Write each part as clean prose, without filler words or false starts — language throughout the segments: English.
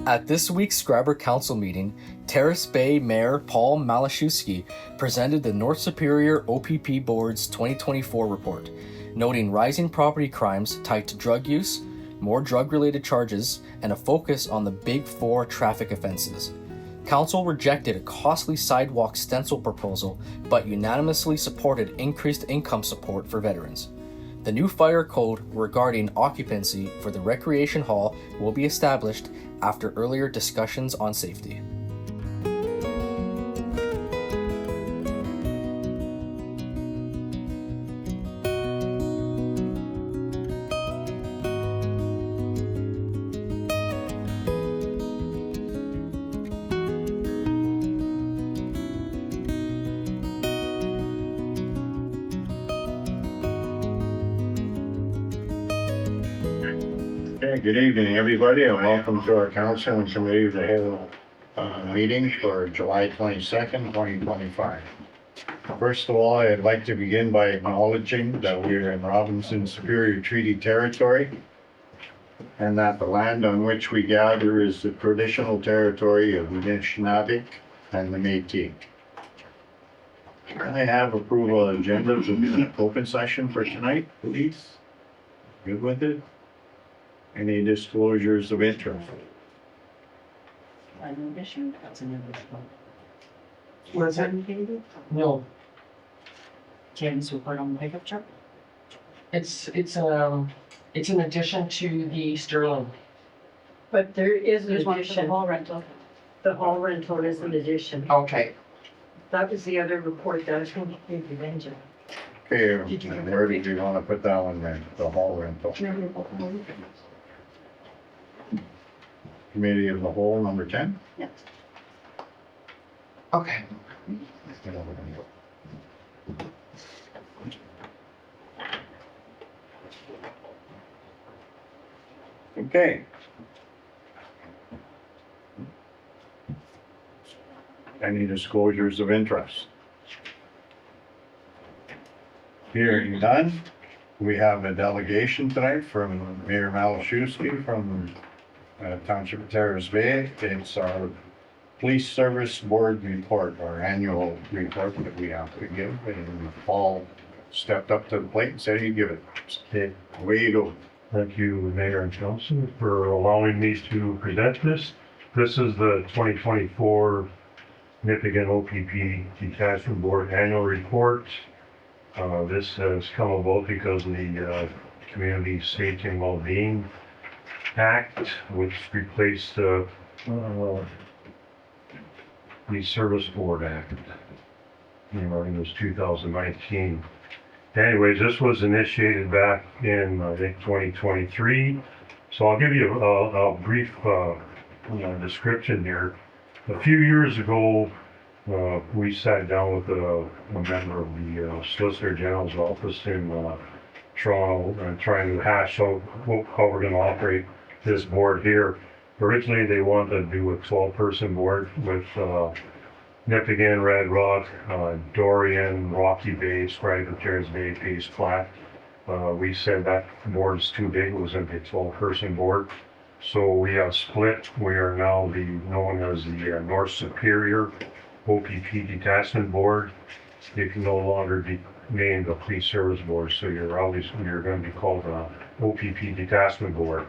At this week's Schreiber Council meeting, Terrace Bay Mayor Paul Malashewski presented the North Superior OPP Board's 2024 report, noting rising property crimes tied to drug use, more drug-related charges, and a focus on the Big Four traffic offenses. Council rejected a costly sidewalk stencil proposal, but unanimously supported increased income support for veterans. The new fire code regarding occupancy for the recreation hall will be established after earlier discussions on safety. Good evening, everybody, and welcome to our council and committee of the whole meeting for July 22nd, 2025. First of all, I'd like to begin by acknowledging that we are in Robinson Superior Treaty Territory and that the land on which we gather is the traditional territory of the Anishinaabe and the Métis. I have approval of agendas of the open session for tonight, please. Good with it? Any disclosures of interest? An issue? That's an issue. Was it? No, James report on the pickup truck? it's an addition to the Sterling. But there is an There's one for the addition. hall rental. The hall rental is an addition. Okay. That was the other report that I was going to give you, Benja. Okay, where did you want to put that one then? The hall rental? Committee of the whole, number 10? Yes. Okay. Okay. Any disclosures of interest? Hearing none, we have a delegation tonight from Mayor Malashewski from Township of Terrace Bay. It's our Police Service Board report, our annual report that we have to give, and Paul stepped up to the plate and said he'd give it. Okay. Away you go. Thank you, Mayor and Council, for allowing me to present this. This is the 2024 Nipigon OPP Detachment Board Annual Report. This has come about because of the Community Safety and Wellbeing Act, which replaced the Service Board Act. I think it was 2019. Anyways, this was initiated back in, I think, 2023. So I'll give you a brief description here. A few years ago, we sat down with a member of the Solicitor General's office in Toronto, trying to hash out how we're going to operate this board here. Originally, they wanted to do a 12-person board with Nipigon, Red Rock, Dorian, Rocky Bay, Schreiber, Terrace Bay, Pace Flat. We said that board's too big. It was going to be a 12-person board. So we have split. We are now known as the North Superior OPP Detachment Board. You can no longer be named the Police Service Board, so you're going to be called the OPP Detachment Board.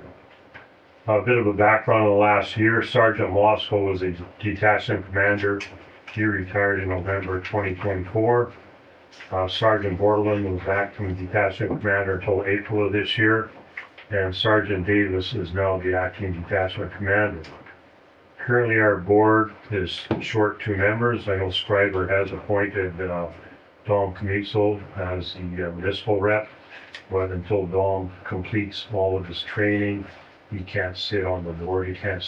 A bit of a background on the last year. Sergeant Moscow was a detachment commander. He retired in November 2024. Sergeant Borland was acting detachment commander until April of this year. And Sergeant Davis is now the acting detachment commander. Currently our board is short 2 members. I know Schreiber has appointed Dom Camisol as the municipal rep, but until Dom completes all of his training, he can't sit on the board. He can't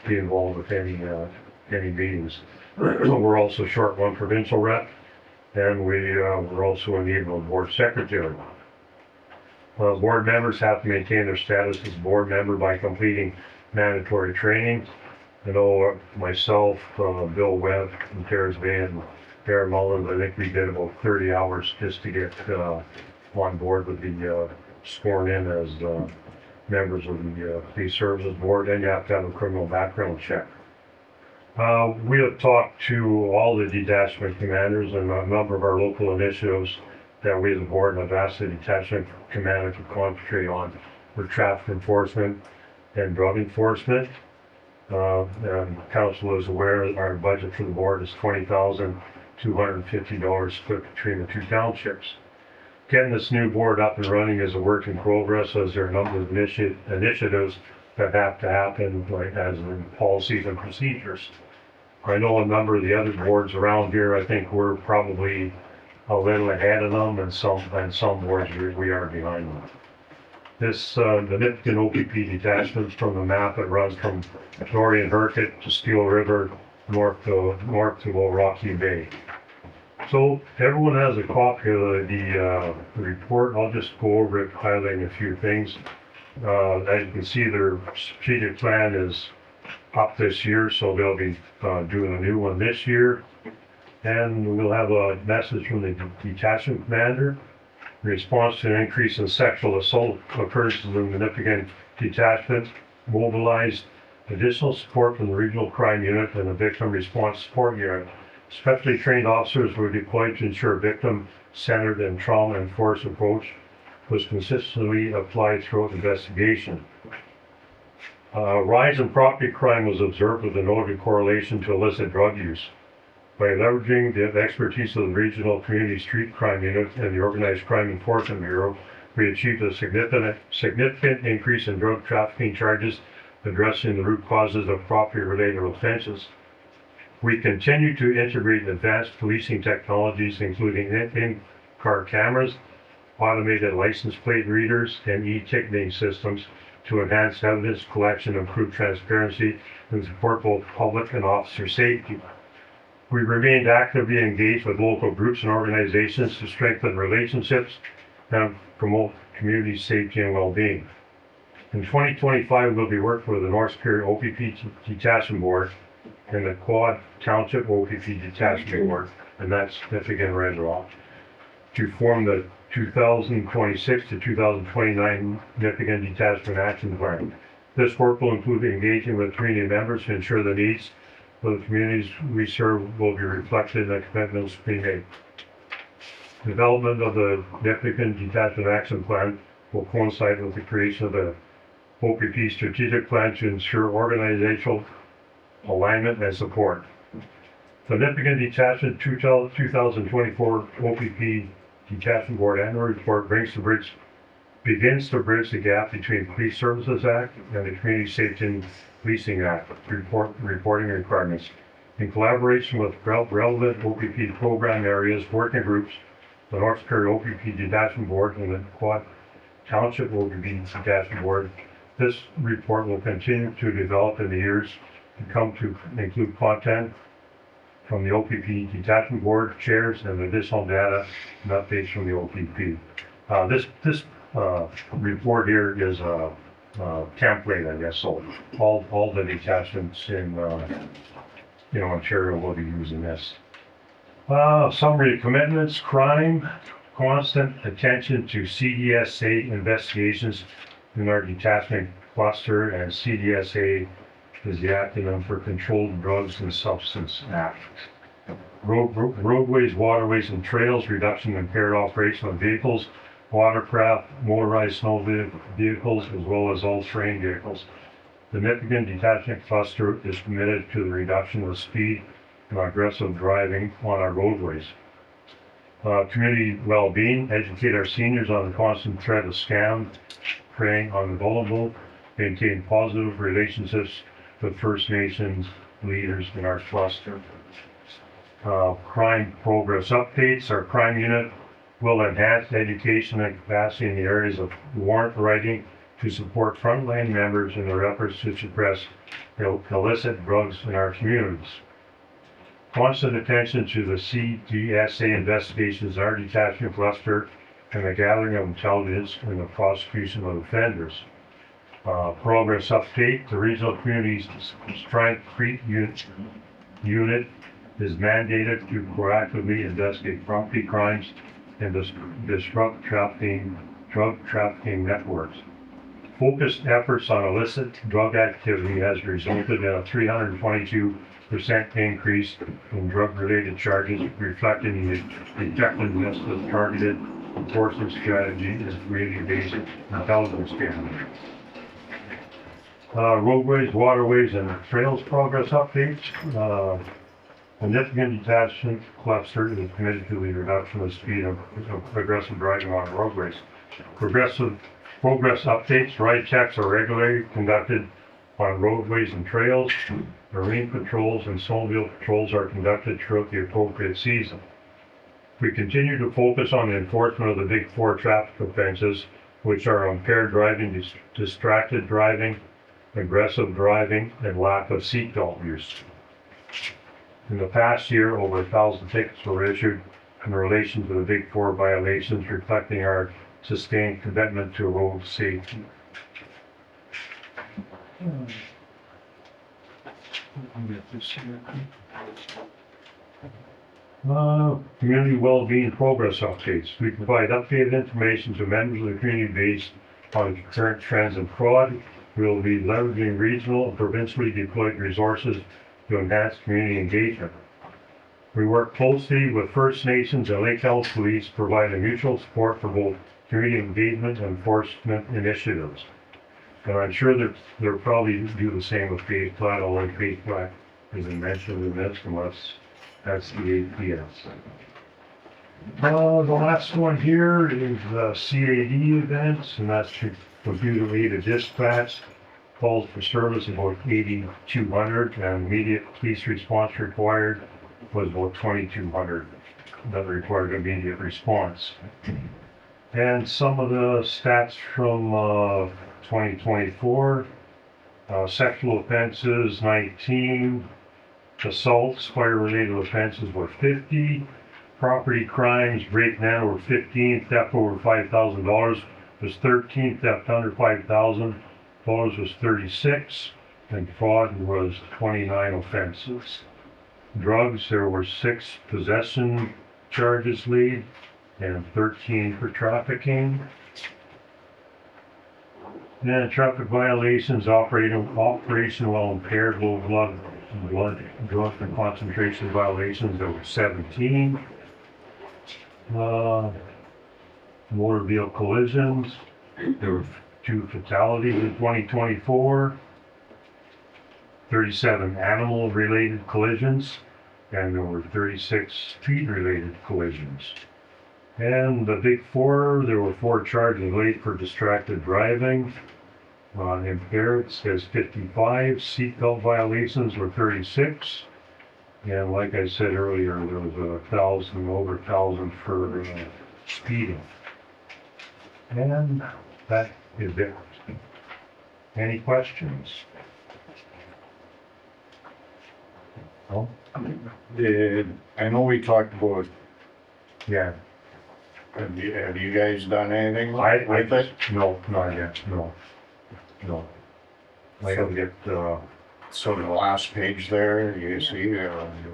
be involved with any meetings. We're also short 1 provincial rep, and we're also in need of a board secretary. Board members have to maintain their status as board member by completing mandatory training. I know myself, Bill Webb from Terrace Bay, and Aaron Mullins, I think we did about 30 hours just to get on board with the sworn in as members of the Police Services Board, and you have to have a criminal background check. We have talked to all the detachment commanders and a number of our local initiatives that we as a board have asked the detachment commander to concentrate on for traffic enforcement and drug enforcement. And council is aware that our budget for the board is $20,250 split between the two townships. Getting this new board up and running is a work in progress, as there are a number of initiatives that have to happen, like as in policies and procedures. I know a number of the other boards around here, I think we're probably a little ahead of them, and some boards we are behind them. This, the Nipton OPP detachment from the map that runs from Dorian Herkett to Steel River, north to Old Rocky Bay. So everyone has a copy of the report. I'll just go over it, highlighting a few things. As you can see, their strategic plan is up this year, so they'll be doing a new one this year. And we'll have a message from the detachment commander. In response to an increase in sexual assault occurrences in the Nipigon detachment, mobilized additional support from the regional crime unit and the victim response support unit. Specially trained officers were deployed to ensure a victim-centered and trauma-enforced approach was consistently applied throughout the investigation. Rise in property crime was observed with a noted correlation to illicit drug use. By leveraging the expertise of the Regional Community Street Crime Unit and the Organized Crime Enforcement Bureau, we achieved a significant increase in drug trafficking charges, addressing the root causes of property-related offenses. We continue to integrate advanced policing technologies, including in-car cameras, automated license plate readers, and e-ticketing systems to enhance evidence collection, improve transparency, and support both public and officer safety. We remained actively engaged with local groups and organizations to strengthen relationships and promote community safety and well-being. In 2025, we'll be working with the North Superior OPP Detachment Board and the Quad Township OPP Detachment Board, and that's Nipigon Red Rock, to form the 2026 to 2029 Nipigon Detachment Action Plan. This work will include engaging with community members to ensure the needs of the communities we serve will be reflected in the commitments we make. Development of the Nipigon Detachment Action Plan will coincide with the creation of the OPP Strategic Plan to ensure organizational alignment and support. The Nipigon Detachment 2024 OPP Detachment Board Annual Report begins to bridge the gap between Police Services Act and the Community Safety and Policing Act reporting requirements. In collaboration with relevant OPP program areas, working groups, the North Superior OPP Detachment Board, and the Quad Township OPP Detachment Board, this report will continue to develop in the years to come to include content from the OPP Detachment Board chairs and additional data and updates from the OPP. This report here is a template, I guess, so all the detachments in Ontario will be using this. Summary commitments: crime, constant attention to CDSA investigations in our detachment cluster, and CDSA is the acronym for Controlled Drugs and Substance Act. Roadways, waterways, and trails, reduction in impaired operation of vehicles, watercraft, motorized snow vehicles, as well as all terrain vehicles. The Nipigon Detachment Cluster is committed to the reduction of speed and aggressive driving on our roadways. Community well-being, educate our seniors on the constant threat of scam, preying on the vulnerable, maintain positive relationships with First Nations leaders in our cluster. Crime progress updates. Our crime unit will enhance education and capacity in the areas of warrant writing to support frontline members in their efforts to suppress illicit drugs in our communities. Constant attention to the CDSA investigations in our detachment cluster and the gathering of intelligence and the prosecution of offenders. Progress update. The Regional Community Strength Unit is mandated to proactively investigate property crimes and disrupt drug trafficking networks. Focused efforts on illicit drug activity has resulted in a 322% increase in drug-related charges, reflecting the effectiveness of targeted enforcement strategy and community-based intelligence gathering. Roadways, waterways, and trails progress updates. Significant detachment cluster is committed to the reduction of speed of aggressive driving on roadways. Progress updates, ride checks are regularly conducted on roadways and trails. Marine patrols and snowmobile patrols are conducted throughout the appropriate season. We continue to focus on the enforcement of the big four traffic offenses, which are impaired driving, distracted driving, aggressive driving, and lack of seatbelt use. In the past year, over 1,000 tickets were issued in relation to the big four violations, reflecting our sustained commitment to road safety. Community well-being progress updates. We provide updated information to members of the community based on current trends and fraud. We will be leveraging regional and provincially deployed resources to enhance community engagement. We work closely with First Nations and Lake Health Police, providing mutual support for both community engagement and enforcement initiatives. And I'm sure that they'll probably do the same with Phase Plat, although Phase Plat isn't mentioned in this unless that's the APS. The last one here is the CAD events, and that's computer-aided dispatch. Calls for service about 8,200, and immediate police response required was about 2,200 that required immediate response. And some of the stats from 2024, sexual offenses 19, assaults, fire-related offenses were 50, property crimes, break and enter were 15, theft over $5,000 was 13, theft under $5,000 was 36, and fraud was 29 offenses. Drugs, there were 6 possession charges lead and 13 for trafficking. And traffic violations, operation while impaired, low blood, drug and concentration violations, there were 17. Motor vehicle collisions, there were 2 fatalities in 2024, 37 animal-related collisions, and there were 36 speed-related collisions. And the big four, there were 4 charges laid for distracted driving. Impaired says 55, seatbelt violations were 36. And like I said earlier, there was over 1,000 for speeding. And that is it. Any questions? No? I know we talked about, Yeah. have you guys done anything I with it? No, not yet, no. I gotta get, So the last page there, you see, we're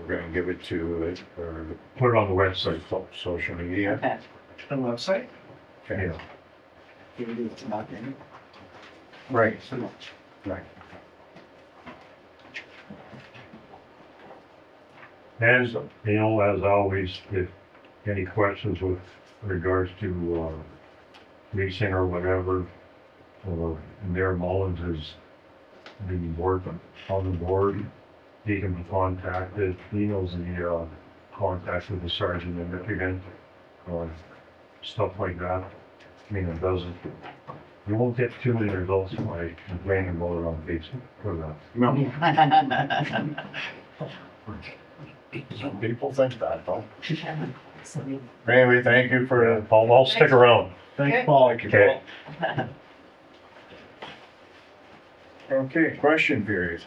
gonna give it to it, or put it on the website. social media. Okay. The website? Okay. Yeah. You can do it not in. Right, right. And, you know, as always, if any questions with regards to, leasing or whatever, or Mayor Mullins is the board, on the board, he can be contacted, he knows the, contact with the sergeant in Michigan, or stuff like that. I mean, it doesn't, you won't get too many results by complaining about it on Facebook for that. No. Some people think that, though. Anyway, thank you for. I'll stick around. Thanks, Paul. Okay. Okay, question period.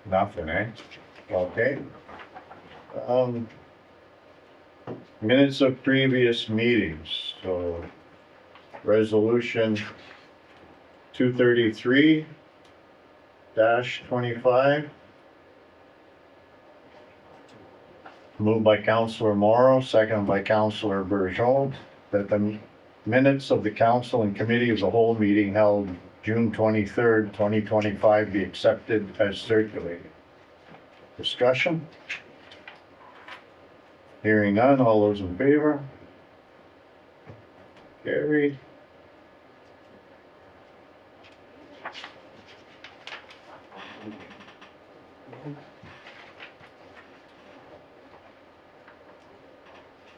Nothing, eh? Okay. Minutes of previous meetings, so resolution 233-25. Moved by Councillor Morrow, second by Councillor Bergeron, that the minutes of the council and committee of the whole meeting held June 23rd, 2025 be accepted as circulated. Discussion? Hearing none, all those in favor? Carried.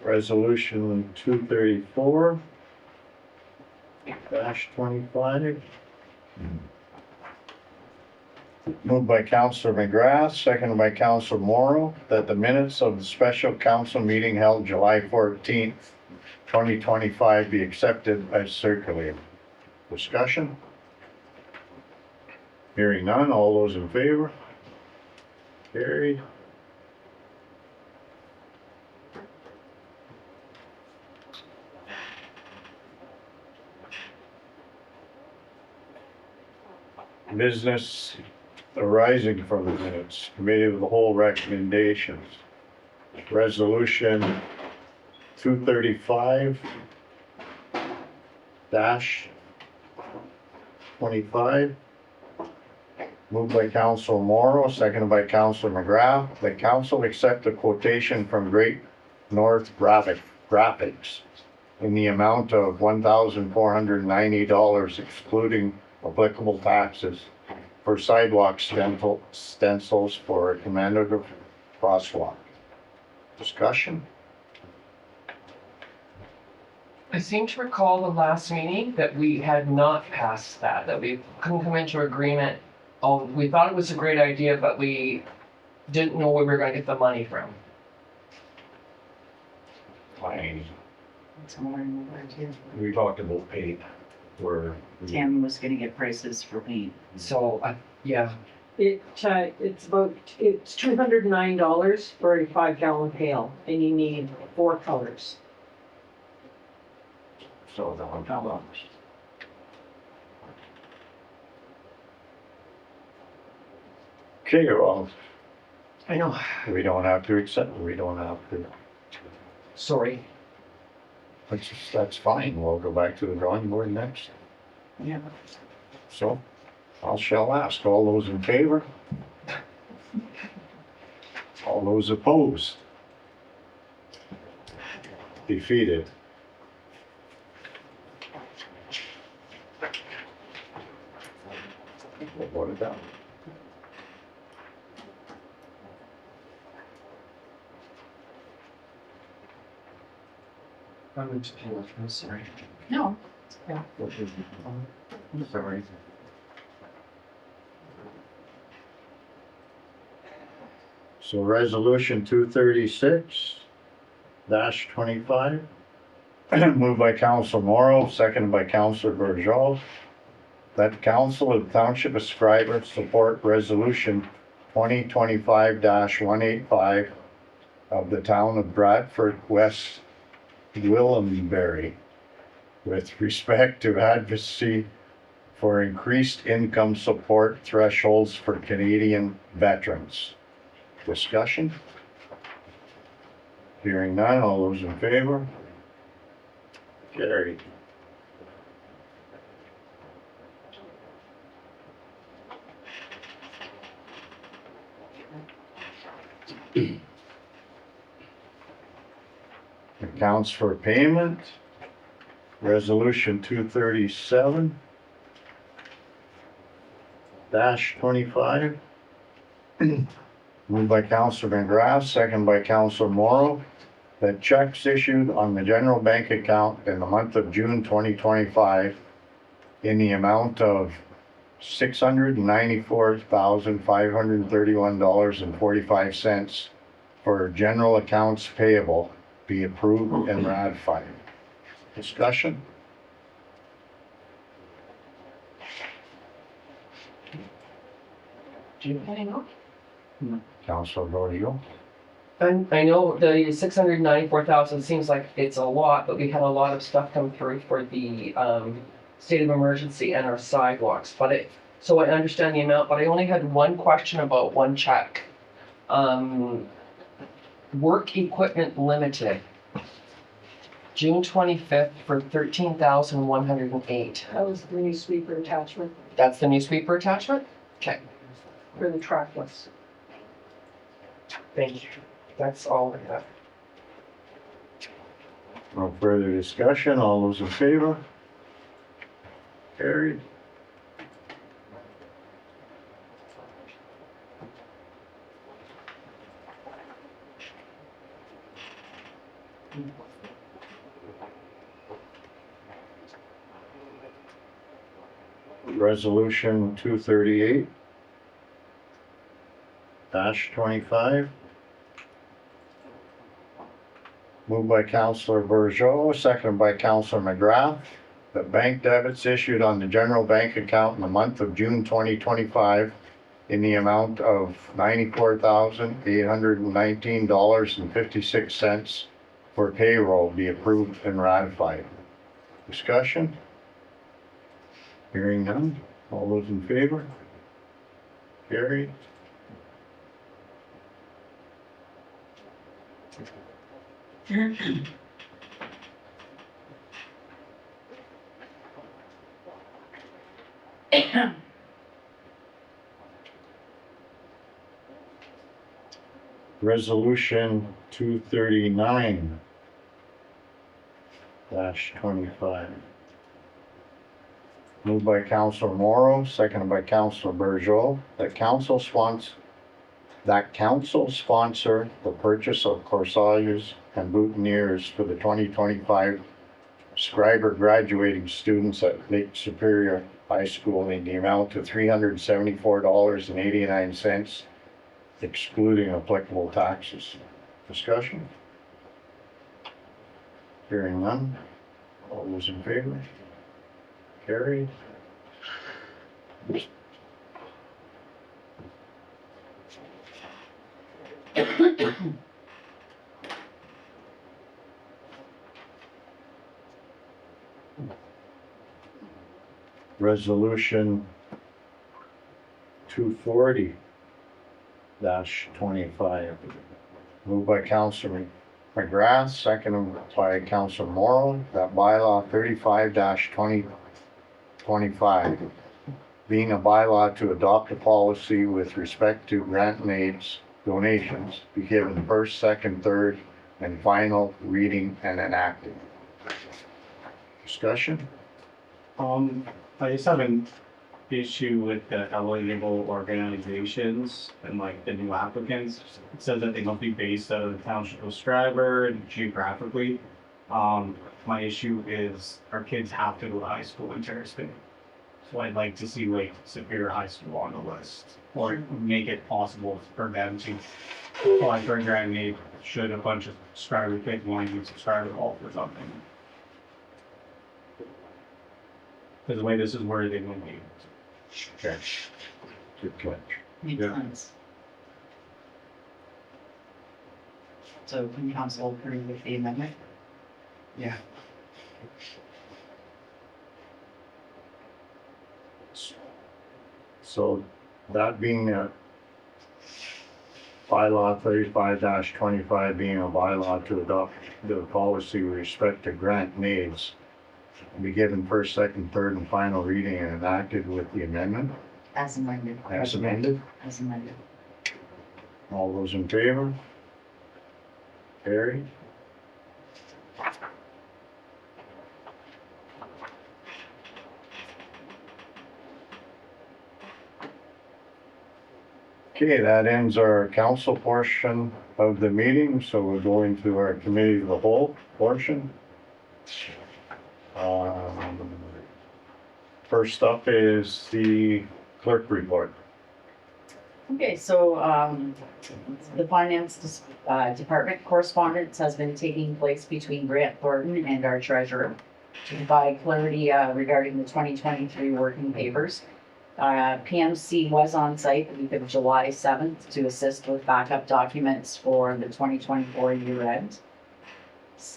Resolution 234 -25. Moved by Councillor McGrath, seconded by Councillor Morrow, that the minutes of the special council meeting held July 14th, 2025 be accepted as circulated. Discussion? Hearing none, all those in favor? Carried. Business arising from the minutes, committee of the whole recommendations. Resolution 235-25. Moved by Council Morrow, seconded by Council McGrath. The council accept a quotation from Great North Graphics in the amount of $1,490 excluding applicable taxes for sidewalk stencils for a commemorative crosswalk. Discussion? I seem to recall the last meeting that we had not passed that we couldn't come into agreement. Oh, we thought it was a great idea, but we didn't know where we were gonna get the money from. Fine. It's more than that too. We talked about paint, where Tammy was gonna get prices for paint. So, yeah, It's $209 for a 5-gallon pail, and you need 4 colors. So the $1. Okay, well, I know, we don't have to accept, we don't have to, sorry. that's fine. We'll go back to the drawing board next. Yeah. So, I shall ask, all those in favor? All those opposed? Defeated. We'll vote it down. I'm sorry. No. Sorry. So resolution 236-25, moved by Council Morrow, seconded by Councilor Burgeau, that the Council of the Township of Schreiber support resolution 2025-185 of the town of Bradford, West Willamberry, with respect to advocacy for increased income support thresholds for Canadian veterans. Discussion? Hearing none, all those in favor? Carried. Accounts for payment, resolution 237-25. Moved by Councilor McGrath, second by Councilor Morrow, that checks issued on the general bank account in the month of June 2025 in the amount of $694,531.45 for general accounts payable be approved and ratified. Discussion? Councilor Rodrigo? And I know the 694,000 seems like it's a lot, but we had a lot of stuff come through for the state of emergency and our sidewalks. So I understand the amount, but I only had one question about one check. Work Equipment Limited. June 25th for 13,108. That was the new sweeper attachment That's the new sweeper attachment? Okay, for the trackless. thank you. That's all I have. No further discussion. All those in favor? Carried. Resolution 238 -25. Moved by Councillor Bourgeot, seconded by Councillor McGrath. The bank debits issued on the general bank account in the month of June 2025 in the amount of $94,819.56 for payroll be approved and ratified. Discussion? Hearing none. All those in favor? Carried. Resolution 239-25. Moved by Councillor Morrow, seconded by Councillor Bourgeot, that council sponsor the purchase of corsage and boutonnieres for the 2025 Schreiber graduating students at Lake Superior High School in the amount of $374.89, excluding applicable taxes. Discussion? Hearing none. All those in favor? Carried. Resolution 240-25. Moved by Councillor McGrath, seconded by Councillor Morrow, that bylaw 35-2025, being a bylaw to adopt a policy with respect to grant and aids donations, be given first, second, third, and final reading and enacted. Discussion? I just have an issue with the eligible organizations and like the new applicants. It says that they must be based out of the township of Schreiber and geographically. My issue is our kids have to go to high school in Terrace Bay. So I'd like to see like Superior High School on the list, or make it possible for them to apply for a grant aid should a bunch of Schreiber kids want to use Schreiber Golf or something. Because the way this is worded, they won't be able to. Okay. Good catch. Makes Yeah. sense. So can council approve with the amendment? Yeah. So that being a bylaw 35-25 being a bylaw to adopt the policy with respect to grant needs, be given first, second, third, and final reading and enacted with the amendment As amended. as amended. As amended. All those in favor? Carried. Okay, that ends our council portion of the meeting, so we're going to our committee of the whole portion. First up is the clerk report. Okay, so, the finance, department correspondence has been taking place between Grant Thornton and our treasurer to provide clarity, regarding the 2023 working papers. PMC was on site the week of July 7th to assist with backup documents for the 2024 year end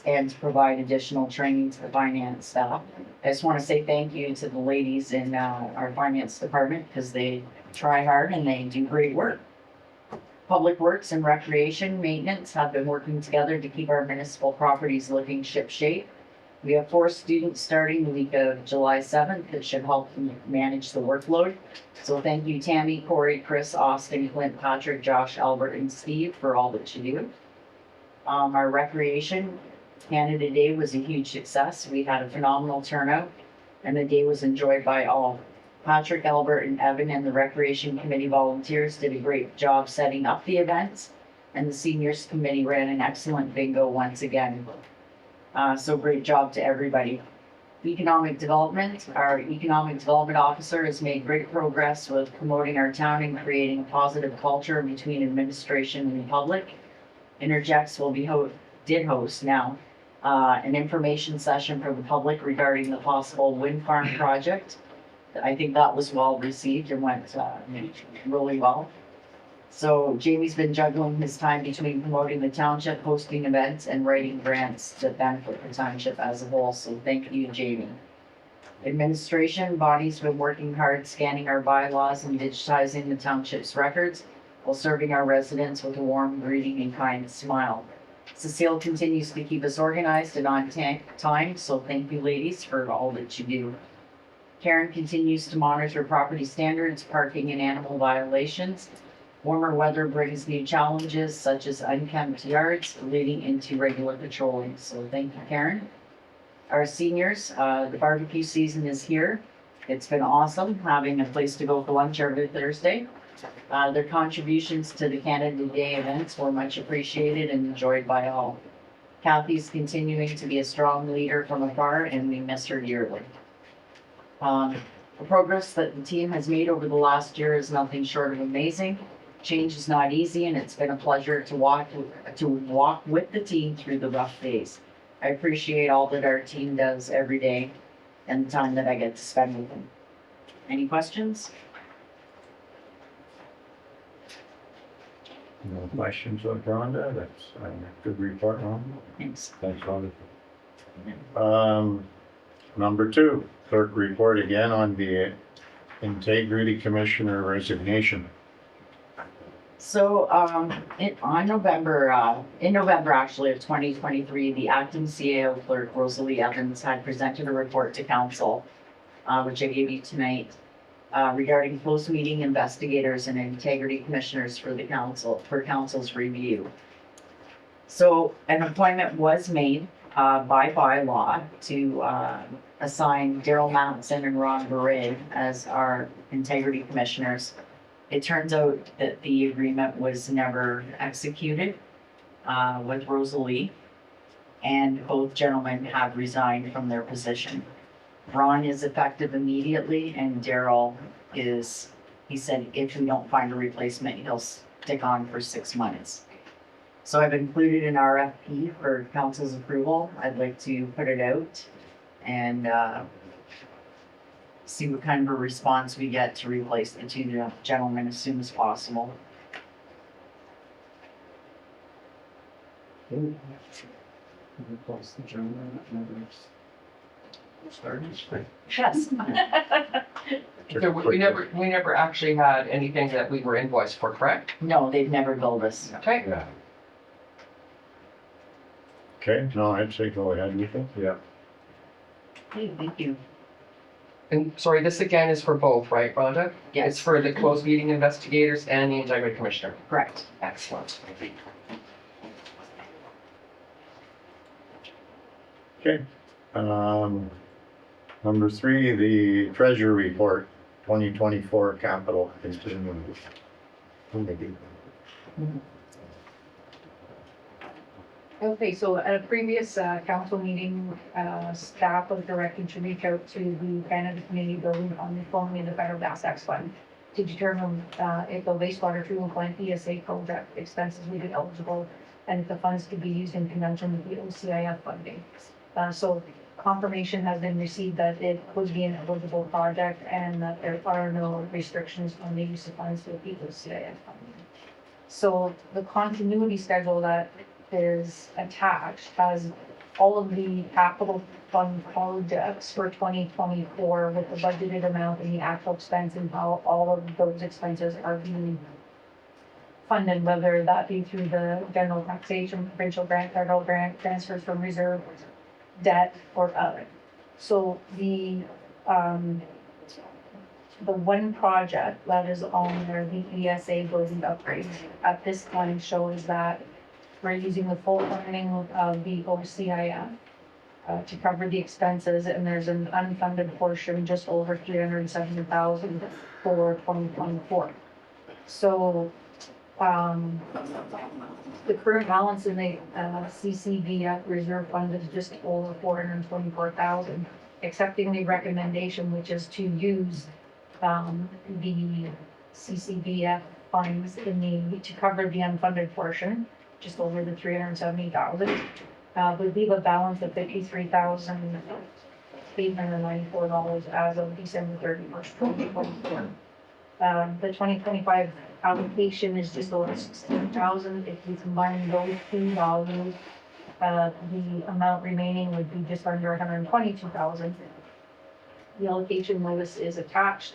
and to provide additional training to the finance staff. I just want to say thank you to the ladies in our finance department because they try hard and they do great work. Public Works and Recreation Maintenance have been working together to keep our municipal properties looking shipshape. We have 4 students starting the week of July 7th that should help manage the workload. So thank you, Tammy, Corey, Chris, Austin, Clint, Patrick, Josh, Albert, and Steve for all that you do. Our Recreation Canada Day was a huge success. We had a phenomenal turnout, and the day was enjoyed by all. Patrick, Albert, and Evan and the Recreation Committee volunteers did a great job setting up the events, and the Seniors Committee ran an excellent bingo once again. So great job to everybody. Economic Development, our Economic Development Officer has made great progress with promoting our town and creating a positive culture between administration and the public. Interjects will be did host now an information session for the public regarding the possible wind farm project. I think that was well received and went really well. So Jamie's been juggling his time between promoting the township, hosting events, and writing grants that benefit the township as a whole. So thank you, Jamie. Administration, Bonnie's been working hard scanning our bylaws and digitizing the township's records while serving our residents with a warm greeting and kind smile. Cecile continues to keep us organized and on time, so thank you, ladies, for all that you do. Karen continues to monitor property standards, parking, and animal violations. Warmer weather brings new challenges such as unkempt yards leading into regular patrolling. So thank you, Karen. Our seniors, the barbecue season is here. It's been awesome having a place to go for lunch every Thursday. Their contributions to the Canada Day events were much appreciated and enjoyed by all. Kathy's continuing to be a strong leader from afar, and we miss her dearly. The progress that the team has made over the last year is nothing short of amazing. Change is not easy, and it's been a pleasure to walk with the team through the rough days. I appreciate all that our team does every day and the time that I get to spend with them. Any questions? No questions on Rhonda? That's a good report, Rhonda. Thanks. Thanks, Rhonda. Number 2, clerk report again on the Integrity Commissioner resignation. So, in November actually of 2023, the acting CAO clerk Rosalie Evans had presented a report to council, which I gave you tonight, regarding closed meeting investigators and integrity commissioners for council's review. So an appointment was made by bylaw to assign Daryl Matson and Ron Beret as our integrity commissioners. It turns out that the agreement was never executed with Rosalie, and both gentlemen have resigned from their position. Ron is effective immediately, and Daryl is, he said, if we don't find a replacement, he'll stick on for 6 months. So I've included an RFP for council's approval. I'd like to put it out and see what kind of a response we get to replace the 2 gentlemen as soon as possible. Yes. So we never actually had anything that we were invoiced for, correct? No, they've never billed us. Okay. Yeah. Okay, no, I'd say go ahead with it. Yeah. Okay, thank you. And sorry, this again is for both, right, Rhonda? It's Yes, for the closed meeting investigators and the integrity commissioner. correct. Excellent. Okay. Number 3, the treasury report, 2024 capital. Okay, so at a previous council meeting, staff was directed to reach out to the Canada Community Building on the phone in the Federal Gas Tax Fund to determine if the wastewater treatment plant ESA project expenses would be eligible and if the funds could be used in conjunction with the OCIF funding. So confirmation has been received that it would be an eligible project and that there are no restrictions on the use of funds with the OCIF funding. So the continuity schedule that is attached has all of the capital fund projects for 2024 with the budgeted amount and the actual expense and how all of those expenses are being funded, whether that be through the general taxation, provincial grant, federal grant, transfers from reserve, debt, or other. So the one project that is on there, the ESA building upgrade, at this time shows that we're using the full funding of the OCIF to cover the expenses, and there's an unfunded portion just over 370,000 for 2024. So, the current balance in the CCBF reserve fund is just over 424,000, accepting the recommendation, which is to use the CCBF funds to cover the unfunded portion, just over the 370,000. Would leave a balance of $53,894 as of December 31st, 2024. The 2025 allocation is just over 16,000. If we combine those two values, the amount remaining would be just under 122,000. The allocation notice is attached.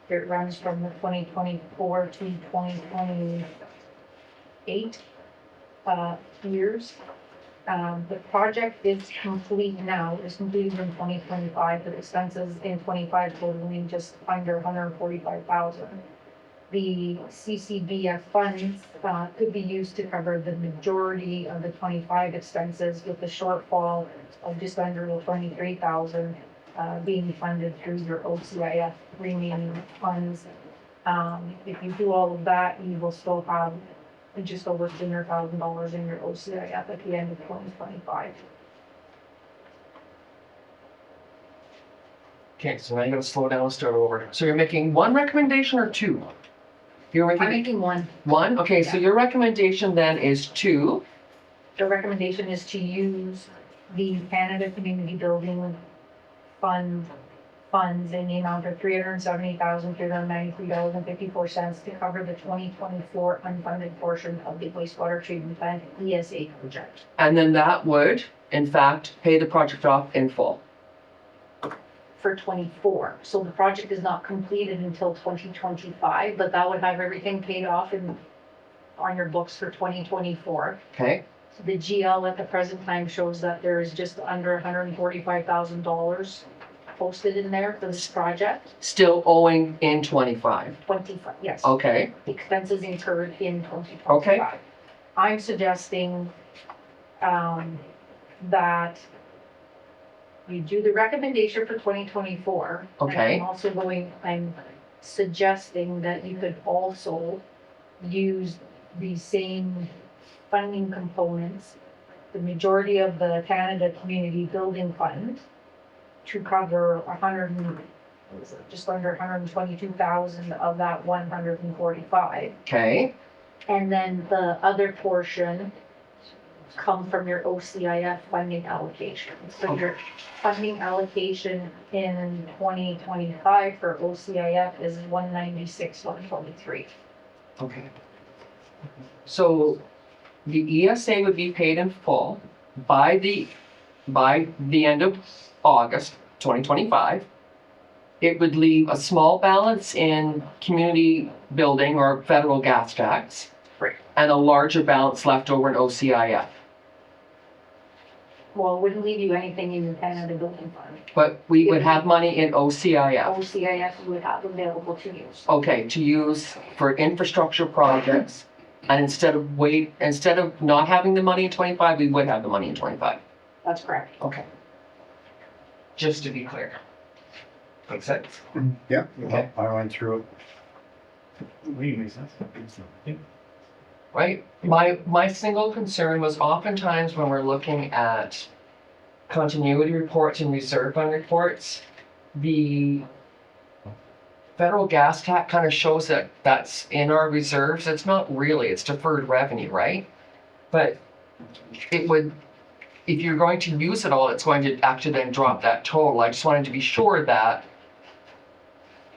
It runs from the 2024 to 2028 years. The project is complete now. It was completed in 2025. The expenses in 25 totaling just under 145,000. The CCBF funds could be used to cover the majority of the 25 expenses, with the shortfall of just under 23,000 being funded through your OCIF remaining funds. If you do all of that, you will still have just over $200,000 in your OCIF at the end of 2025. Okay, so now you gotta slow down and start over. So you're making one recommendation or two? You're I'm making making one. one? Okay, so your recommendation then is two. The recommendation is to use the Canada Community Building Fund funds in the amount of $370,393.54 to cover the 2024 unfunded portion of the wastewater treatment plant ESA project. And then that would, in fact, pay the project off in full. For 24. So the project is not completed until 2025, but that would have everything paid off on your books for 2024. Okay, The GL at the present time shows that there is just under $145,000 posted in there for this project. still owing in 25. 25, yes. Okay, Expenses incurred in 2025. Okay. I'm suggesting that you do the recommendation for 2024. And Okay. I'm suggesting that you could also use the same funding components, the majority of the Canada Community Building Fund, to cover just under 122,000 of that 145. okay, And then the other portion come from your OCIF funding allocation. So your funding allocation in 2025 for OCIF is 196,123. okay. So the ESA would be paid in full by the end of August 2025. It would leave a small balance in community building or federal gas tax. Right. And a larger balance left over in OCIF. Well, it wouldn't leave you anything in your Canada Building Fund. But we would have money in OCIF. OCIF you would have available to use. Okay, to use for infrastructure projects. And instead of not having the money in 25, we would have the money in 25. That's correct. Okay. Just to be clear. Makes sense? Yeah, Okay. I went through it. Makes sense. Right? My single concern was oftentimes when we're looking at continuity reports and reserve fund reports, the federal gas tax kind of shows that that's in our reserves. It's not really, it's deferred revenue, right? But it would, if you're going to use it all, it's going to actually then drop that total. I just wanted to be sure that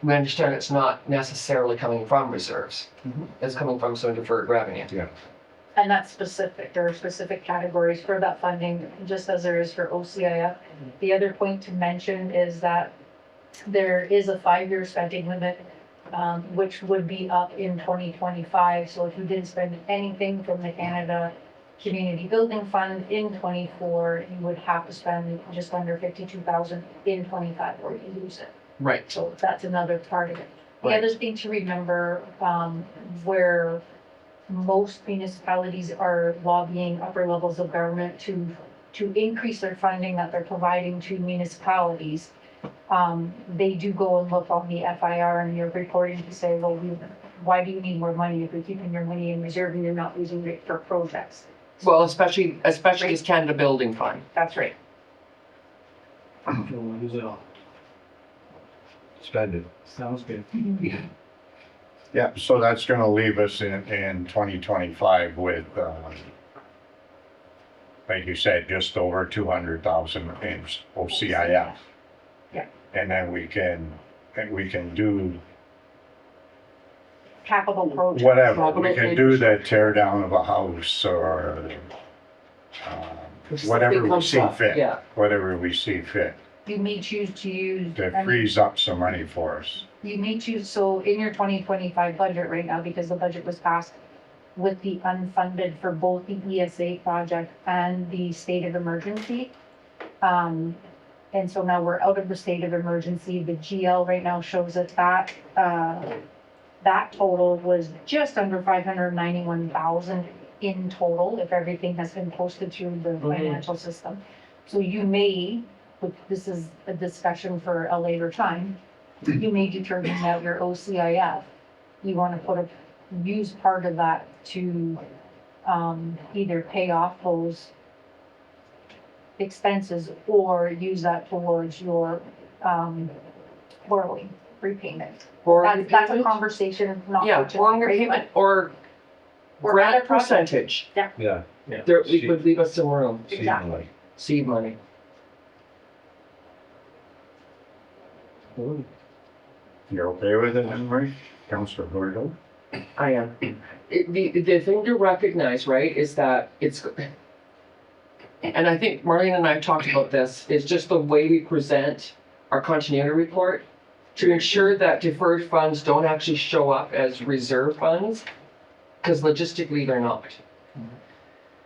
we understand it's not necessarily coming from reserves. It's coming from some deferred revenue. And that's specific. There are specific categories for that funding, just as there is for OCIF. The other point to mention is that there is a 5-year spending limit which would be up in 2025. So if you didn't spend anything from the Canada Community Building Fund in 24, you would have to spend just under 52,000 in 25 or you lose it. Right. So that's another part of it. The Right. other thing to remember, where most municipalities are lobbying upper levels of government to increase their funding that they're providing to municipalities, they do go and look on the FIR and your reporting to say, well, why do you need more money if you're keeping your money in reserve and you're not using it for projects? Well, especially as Canada Building Fund. That's right. We'll use it all. Spend it. Sounds good. Yeah, so that's gonna leave us in 2025 with, like you said, just over 200,000 in OCIF. Yeah. And then we can do Capital projects. whatever, we can do the tear down of a house or, whatever we see fit. Yeah. Whatever we see fit, You may choose to use. that frees up some money for us. You may choose, so in your 2025 budget right now, because the budget was passed with the unfunded for both the ESA project and the state of emergency. And so now we're out of the state of emergency. The GL right now shows that total was just under 591,000 in total, if everything has been posted through the financial system. So you may, but this is a discussion for a later time, you may determine that your OCIF, you want to use part of that to either pay off those expenses or use that towards your borrowing repayment. That's a conversation, not Yeah, for borrowing tonight, repayment or Or grant other projects. percentage. Yeah. There, we would leave us some room. Exactly. Seed money. You're okay with it, Anne Marie? Councillor Gordo? I am. The thing to recognize, right, is that it's, and I think Marlene and I have talked about this, is just the way we present our continuity report to ensure that deferred funds don't actually show up as reserve funds, because logistically they're not.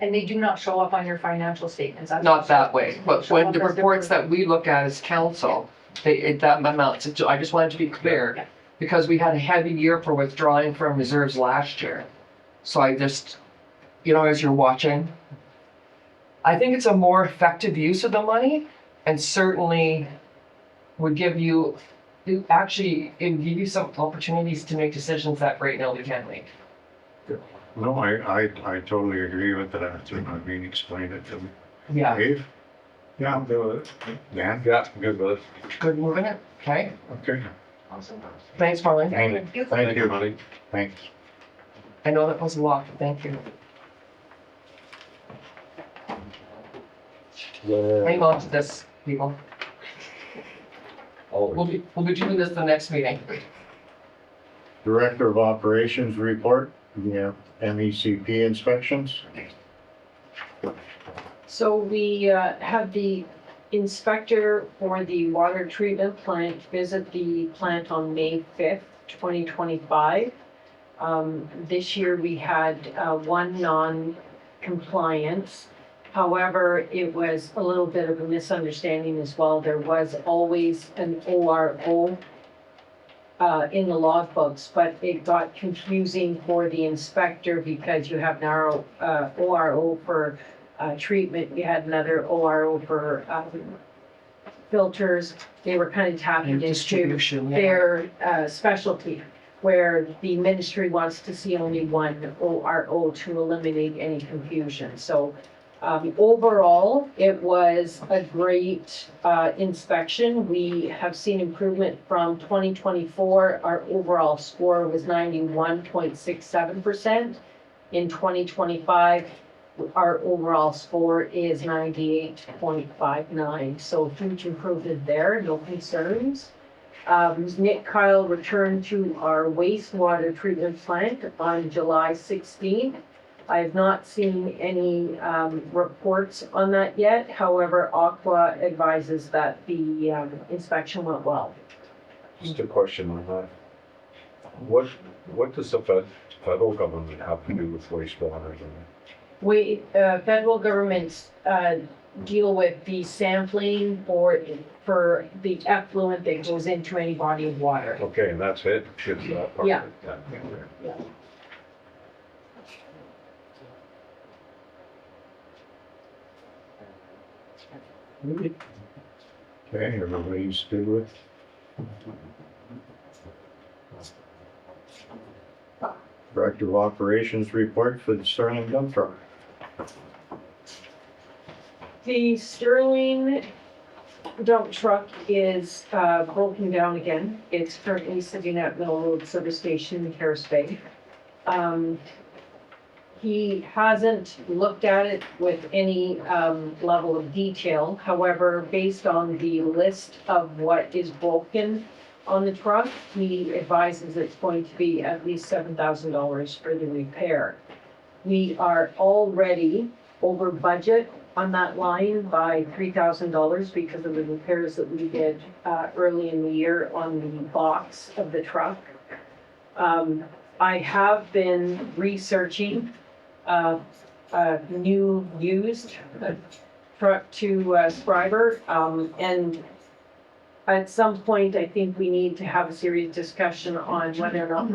And they do not show up on your financial statements. That's Not that way, They but show when up the as reports deferred. that we look at as council, that amounts, I just wanted to be clear, Yeah. because we had a heavy year for withdrawing from reserves last year. So I just, as you're watching, I think it's a more effective use of the money and certainly would give you, it give you some opportunities to make decisions that right now we can't make. No, I totally agree with that. I mean, explain it to me. Yeah, Dave? Yeah, I'm good with it. Dan? Yeah, I'm good with it. good moving it, okay? Okay. Thanks, Marlene. Thank you. Thank you. Thanks. I know that was a lot, but thank you. Hang on to this, people. We'll be doing this the next meeting. Director of Operations report, yeah, MECP inspections. So we had the inspector for the water treatment plant visit the plant on May 5th, 2025. This year we had one non-compliance. However, it was a little bit of a misunderstanding as well. There was always an ORO in the logbooks, but it got confusing for the inspector because you have an ORO for treatment, you had another ORO for filters. They were kind of tapping into Distribution, yeah. their specialty, where the ministry wants to see only one ORO to eliminate any confusion. So overall, it was a great inspection. We have seen improvement from 2024. Our overall score was 91.67%. In 2025, our overall score is 98.59. So huge improvement there, no concerns. Nick Kyle returned to our wastewater treatment plant on July 16th. I have not seen any reports on that yet. However, Aqua advises that the inspection went well. Just a question on that. what does the federal government have to do with wastewater? We, federal governments, deal with the sampling for the effluent that goes into any body of water. Okay, and that's it, just that part? Yeah. Yeah. Okay, everybody's good with? Director of Operations report for the Sterling dump truck. The Sterling dump truck is, broken down again. It's currently sitting at Mill Road Service Station in Terrace Bay. He hasn't looked at it with any, level of detail. However, based on the list of what is broken on the truck, he advises it's going to be at least $7,000 for the repair. We are already over budget on that line by $3,000 because of the repairs that we did early in the year on the box of the truck. I have been researching a new used truck to Schreiber, and at some point, I think we need to have a serious discussion on whether or not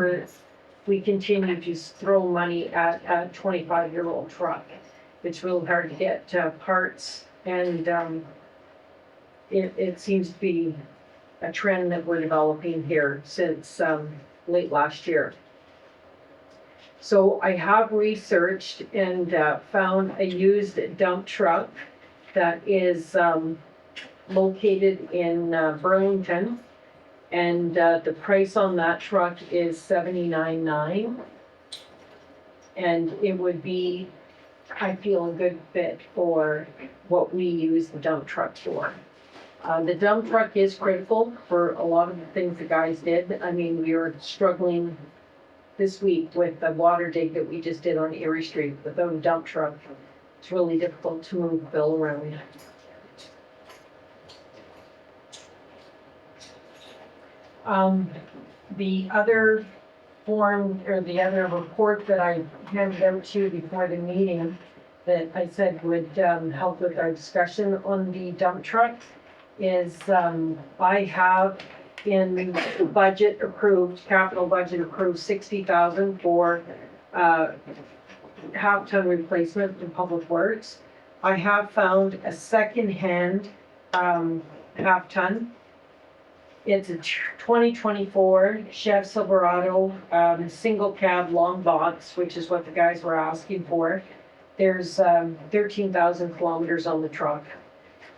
we continue to throw money at a 25-year-old truck. It's real hard to get parts, and it seems to be a trend that we're developing here since late last year. So I have researched and found a used dump truck that is located in Burlington, and the price on that truck is $79,900, and it would be, I feel, a good fit for what we use the dump truck for. The dump truck is critical for a lot of the things the guys did. I mean, we were struggling this week with the water dig that we just did on Erie Street. Without a dump truck, it's really difficult to move Bill around. The other form, or the other report that I handed out to you before the meeting that I said would help with our discussion on the dump truck is I have in budget approved, capital budget approved 60,000 for half-ton replacement in Public Works. I have found a second-hand half-ton. It's a 2024 Chev Silverado, single cab long box, which is what the guys were asking for. There's 13,000 kilometers on the truck,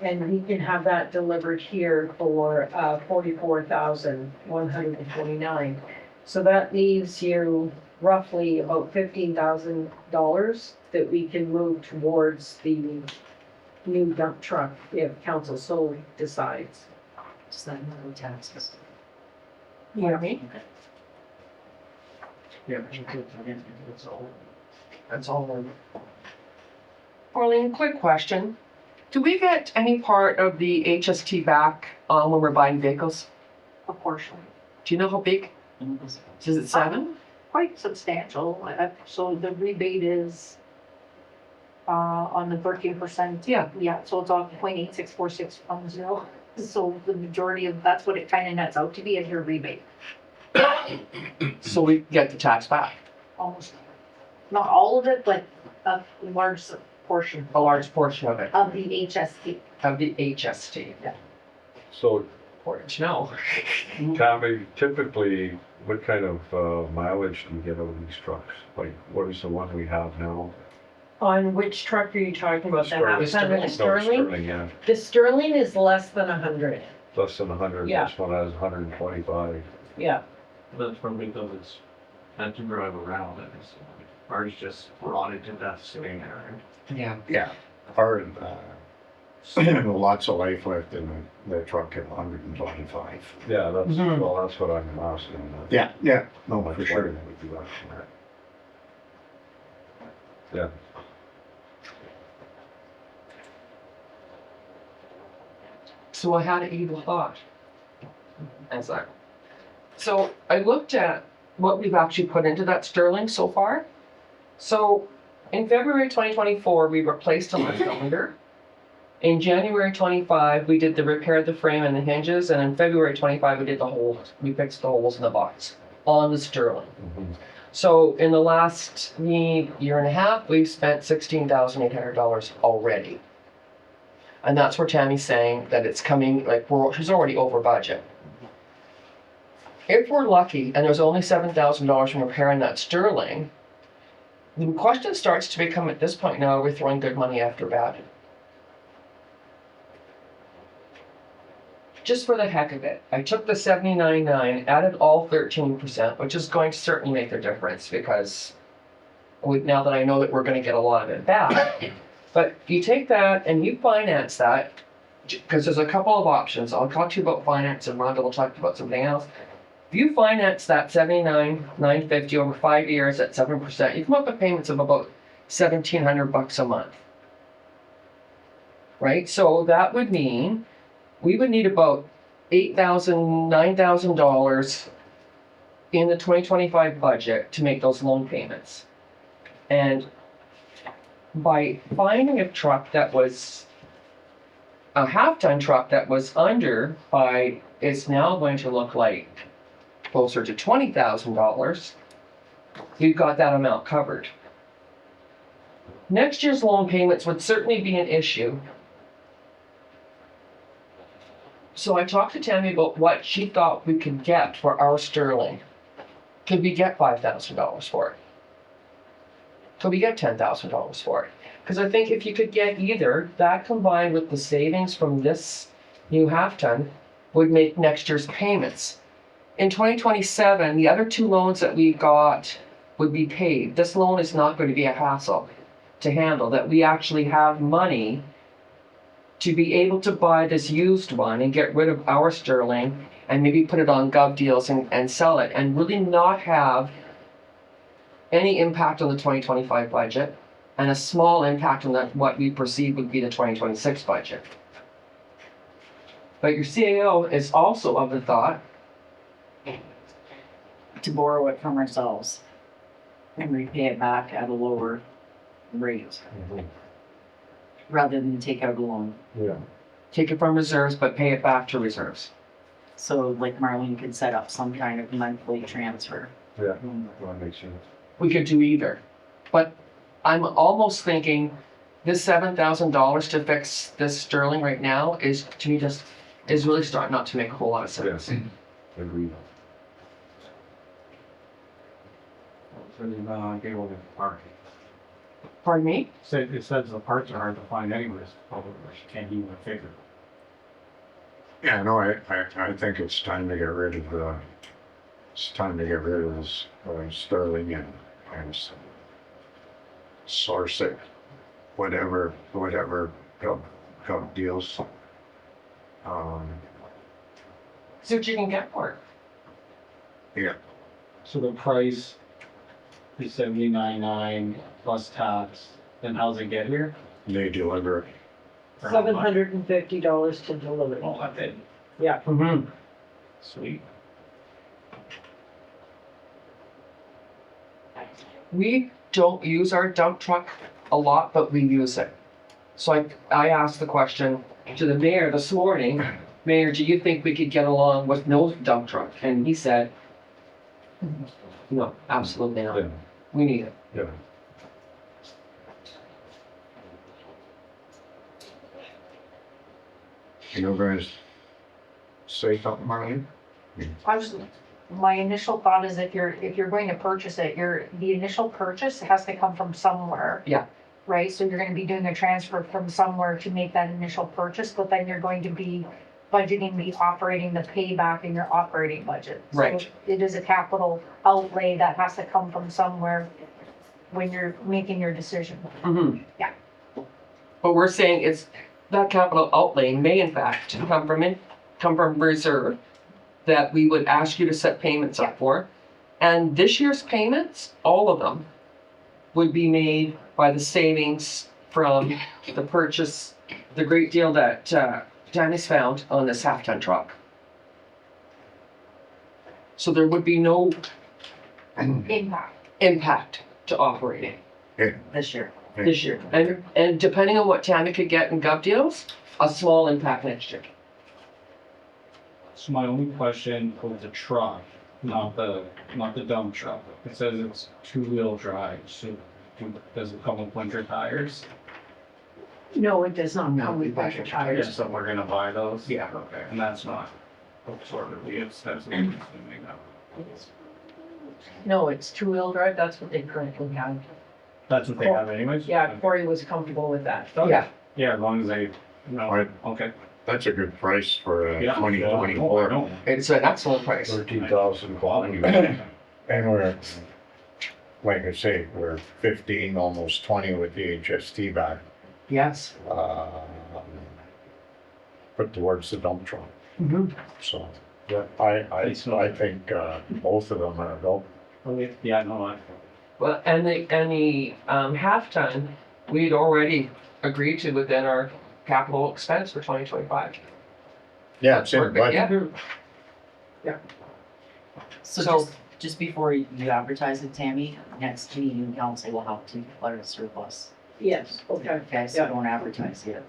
and we can have that delivered here for $44,129. So that leaves you roughly about $15,000 that we can move towards the new dump truck if council so decides. Does that include taxes? You hear me? Yeah, that's all. Arlene, quick question. Do we get any part of the HST back when we're buying vehicles? A portion. Do you know how big? Is it 7? Quite substantial, so the rebate is on the 13%. Yeah. Yeah, so it's on 0.864610. So the majority of, that's what it kind of nets out to be as your rebate, So we get the tax back, almost. Not all of it, but a large portion a large portion of it, of the HST. of the HST. So, Important to know. Tammy, typically, what kind of mileage do you get out of these trucks? Like, what is the one we have now? On which truck are you talking about? The Sterling. half-ton or the No, Sterling? yeah, The Sterling is less than 100. less than 100, Yeah. this one has 125. Yeah. That's probably because it's had to drive around it. Ours just rotted to death sitting there. Yeah. Yeah. Our, lots of life left in the truck at 125. Yeah, that's, Mhm. well, that's what I'm asking. Yeah, yeah, no, How much for sure. money would be left in that? Yeah. So I had an evil thought. So I looked at what we've actually put into that sterling so far. So in February 2024, we replaced a lift cylinder. In January 25, we did the repair of the frame and the hinges, and in February 25, we did the holes. We fixed the holes in the box on the sterling. So in the last year and a half, we've spent $16,800 already. And that's where Tammy's saying that it's coming, like, she's already over budget. If we're lucky and there's only $7,000 from repairing that sterling, the question starts to become at this point now, are we throwing good money after bad? Just for the heck of it, I took the 79.9, added all 13%, which is going to certainly make a difference because now that I know that we're going to get a lot of it back. But you take that and you finance that, because there's a couple of options. I'll talk to you about finance and Rhonda will talk about something else. If you finance that 79,950 over 5 years at 7%, you come up with payments of about $1,700 a month. Right? So that would mean we would need about $8,000, $9,000 in the 2025 budget to make those loan payments. And by finding a truck that was a half-ton truck that was under by, it's now going to look like closer to $20,000, we've got that amount covered. Next year's loan payments would certainly be an issue. So I talked to Tammy about what she thought we could get for our sterling. Could we get $5,000 for it? Could we get $10,000 for it? Because I think if you could get either, that combined with the savings from this new half-ton would make next year's payments. In 2027, the other two loans that we got would be paid. This loan is not going to be a hassle to handle, that we actually have money to be able to buy this used one and get rid of our sterling and maybe put it on gov deals and sell it and really not have any impact on the 2025 budget and a small impact on what we perceive would be the 2026 budget. But your CAO is also of the thought To borrow it from ourselves and repay it back at a lower rate, rather than take out a loan. Yeah. take it from reserves but pay it back to reserves. So like Marlene could set up some kind of monthly transfer. Yeah, that makes sense. We could do either. But I'm almost thinking this $7,000 to fix this sterling right now is, to me, just is really starting not to make a whole lot of sense. Yes, agreed. So they're able to park. Pardon me? It says the parts are hard to find anyways, probably, she can't even figure. Yeah, no, I think it's time to get rid of this sterling and source it, whatever gov deals. See what you can get for it. Yeah, So the price is 79.9 plus tax, then how's it get here? they deliver it. For how much? $750 to deliver. Oh, I did. Yeah. Mm-hmm. Sweet. We don't use our dump truck a lot, but we use it. So I asked the question to the mayor this morning, Mayor, do you think we could get along with no dump truck? And he said, no, absolutely not. Yeah. We need it. Yeah. You guys say something, Marlene? I was, my initial thought is if you're going to purchase it, the initial purchase has to come from somewhere. Yeah. Right, so you're gonna be doing a transfer from somewhere to make that initial purchase, but then you're going to be budgeting the operating, the payback in your operating budget. So Right. it is a capital outlay that has to come from somewhere when you're making your decision. Mm-hmm. Yeah. But we're saying it's, that capital outlay may in fact come from reserve that we would ask you to set payments up for. And this year's payments, all of them, would be made by the savings from the purchase, the great deal that Danny's found on this half-ton truck. So there would be no impact to operating This year. this year. And depending on what Tammy could get in gov deals, a small impact next year. So my only question was the truck, not the dump truck. It says it's two-wheel drive, so does it come with winter tires? No, it does not come with winter Yes, tires. so we're gonna buy those? Yeah. Okay, and that's not sort of the expensive thing to make up. No, it's two-wheel drive, that's what they currently have. That's what they have anyways? Yeah, Corey was comfortable with that. Okay. Yeah. Yeah, as long as they, no, Right. okay. That's a good price for Yeah. 2024. Oh, It's an excellent price. 13,000 quality. And we're, like I say, we're 15, almost 20 with the HST back. Yes. Put towards the dump truck. Mhm. So, yeah, I think, both of them are go. Okay, yeah, no, Well, and the half ton, we'd already agreed to within our capital expense for 2025. Yeah, it's in the budget. Yeah. So So- just before you advertise it, Tammy, next meeting, council will have to declare a surplus. Yes, okay. Okay, so Yeah. don't advertise yet.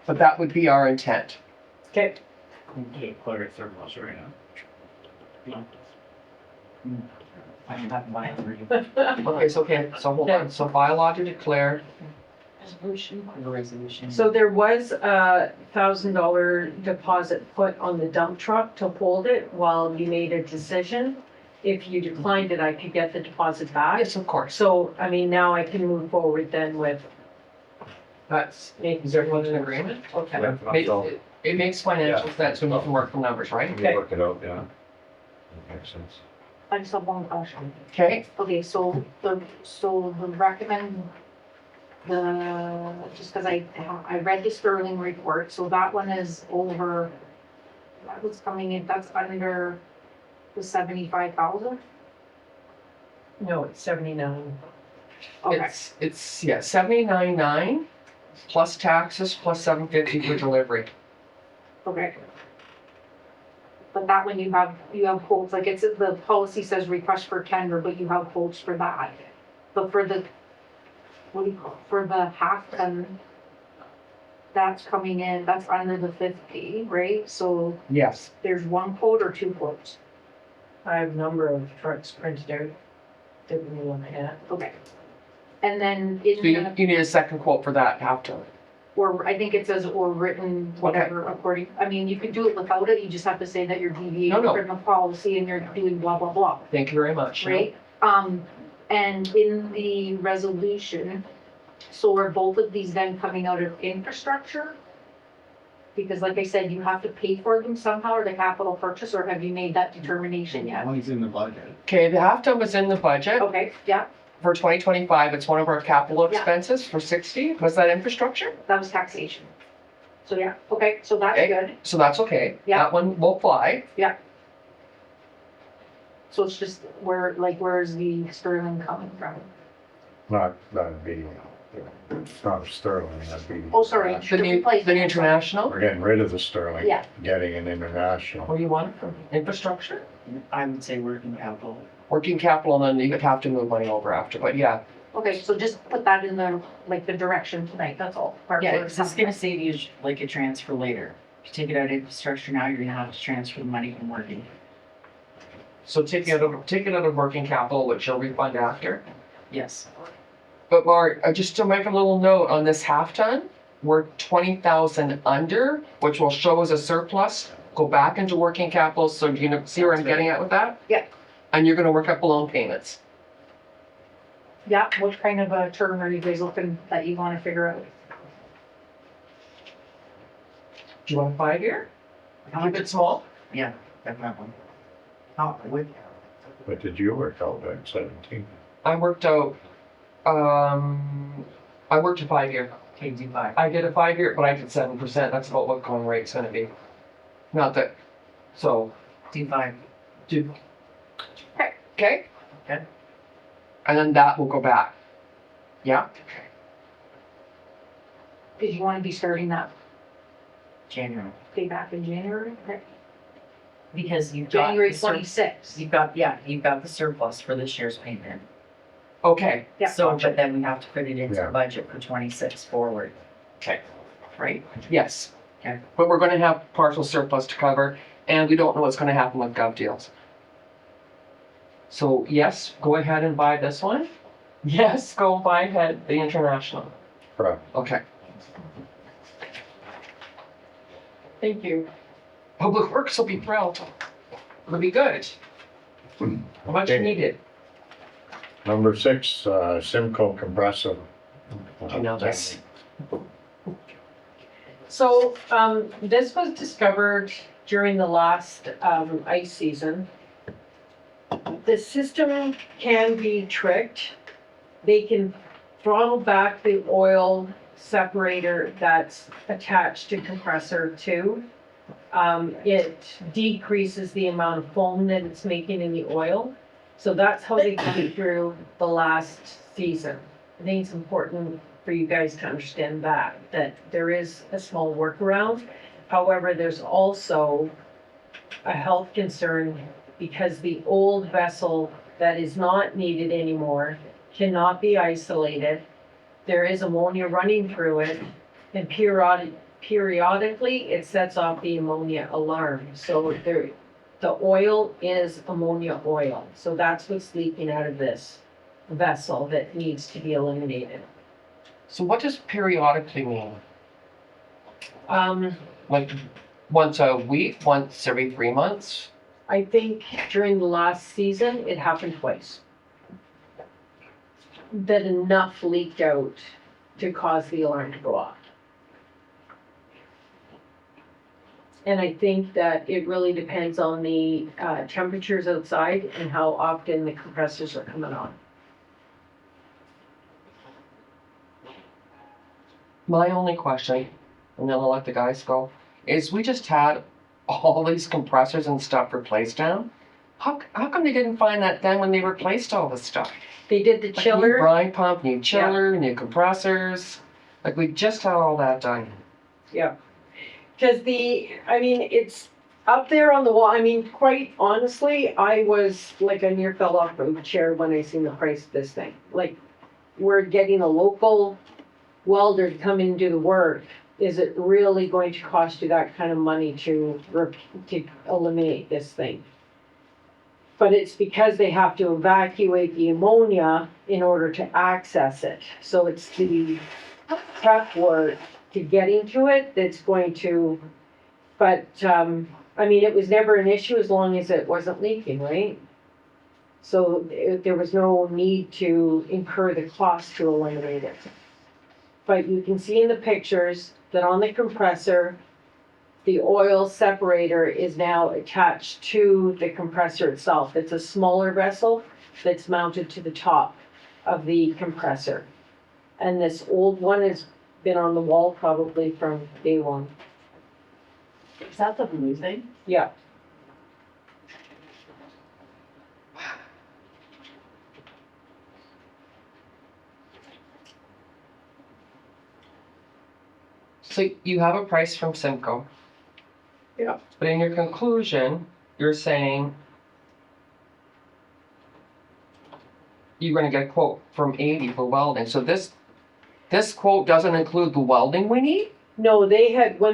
But that would be our intent. Okay, declare it surplus right now. I don't have mine for you. Okay, so hold on. So bylaw to declare. The resolution. so there was a $1,000 deposit put on the dump truck to hold it while you made a decision. If you declined it, I could get the deposit back. Yes, of course. So, I mean, now I can move forward then with, Is everyone in agreement? Okay. It makes financial sense when you can work the numbers, right? We work it out, yeah. That makes sense. I just have one question. Okay. Okay, so the recommend, just cause I read the Sterling report, so that one is over, that was coming in, that's under the 75,000? no, it's 79. Okay, It's 79.9 plus taxes plus 750 for delivery. okay. But that one you have quotes, like it's, the policy says request for tender, but you have quotes for that. But for the, what do you call, for the half ton, that's coming in, that's under the 50, right? So Yes. there's one quote or two quotes? I have a number of trucks printed out. Didn't really want to add. Okay. And then So in the, you need a second quote for that half ton. or I think it says or written, whatever, according, I mean, you can do it without it, you just have to say that you're deviating No. from the policy and you're doing blah, blah, blah. Thank you very much. Right? And in the resolution, so are both of these then coming out of infrastructure? Because like I said, you have to pay for them somehow or the capital purchase, or have you made that determination yet? Money's in the budget. Okay, the half ton was in the budget Okay, yeah, for 2025. It's one of our capital Yeah. expenses for 60. Was that infrastructure? that was taxation. So yeah, okay, so that's Okay. good. So that's okay. Yeah. That one will fly. So it's just where's the sterling coming from? That'd be, it's not Sterling, that'd be. Oh, sorry. The new international. We're getting rid of the Sterling. Yeah. Getting an international. What do you want from infrastructure? I would say working capital. Working capital, and then you have to move money over after. But yeah, Okay, so just put that in the direction tonight, that's all. Yeah, because it's gonna save you like a transfer later. If you take it out of infrastructure now, you're gonna have to transfer the money from working. so take it out of working capital, which you'll refund after. Yes. But Mark, just to make a little note on this half ton, we're 20,000 under, which will show as a surplus. Go back into working capital. So do you see where I'm getting at with that? Yeah. And you're going to work up loan payments. Yeah, what kind of a term are you guys looking that you wanna figure out? Do you want a 5-year? Keep it small. Definitely. Oh, with, What did you work out at 17? I worked out. I worked a 5-year. KD5. I did a 5-year, but I did 7%. That's about what going rate's going to be. Not that. So D5. do. Okay. Okay. Okay. And then that will go back. Yeah. Cause you wanna be starting that January. payback in January, okay? Because you've got. January the sur- 26th. You've got the surplus for this year's payment. Okay, Yeah. So, but then we have to put it into Yeah. the budget for 26 forward, okay, right? yes. Okay. But we're gonna have partial surplus to cover, and we don't know what's gonna happen with gov deals. So yes, go ahead and buy this one. Yes, go buy ahead the international. Correct. Okay. Thank you. Public Works will be thrilled. It'll be good. How much you Okay. needed? Number 6, Simcoe compressor. I know this. So, this was discovered during the last, ice season. The system can be tricked. They can throttle back the oil separator that's attached to compressor two. It decreases the amount of foam that it's making in the oil. So that's how they got it through the last season. I think it's important for you guys to understand that there is a small workaround. However, there's also a health concern because the old vessel that is not needed anymore cannot be isolated. There is ammonia running through it, and periodically it sets off the ammonia alarm. So the oil is ammonia oil. So that's what's leaking out of this vessel that needs to be eliminated. So what does periodically mean? Um, Like once a week, once every 3 months? I think during the last season, it happened twice. That enough leaked out to cause the alarm to go off. And I think that it really depends on the temperatures outside and how often the compressors are coming on. My only question, and then I'll let the guys go, is we just had all these compressors and stuff replaced now. How come they didn't find that then when they replaced all this stuff? They did the Like new chiller. brine pump, new chiller, new compressors. Like we just had all that done. Yeah. Because it's up there on the wall. I mean, quite honestly, I was like, I near fell off from the chair when I seen the price of this thing. Like, we're getting a local welder to come in and do the work. Is it really going to cost you that kind of money to eliminate this thing? But it's because they have to evacuate the ammonia in order to access it. So it's the prep work to getting to it that's going to, but, it was never an issue as long as it wasn't leaking, right? So there was no need to incur the cost to eliminate it. But you can see in the pictures that on the compressor, the oil separator is now attached to the compressor itself. It's a smaller vessel that's mounted to the top of the compressor. And this old one has been on the wall probably from day one. Is that the blue thing? Yeah. So you have a price from Simcoe. Yeah. But in your conclusion, you're saying you're gonna get a quote from 80 for welding. So this quote doesn't include the welding we need? No, when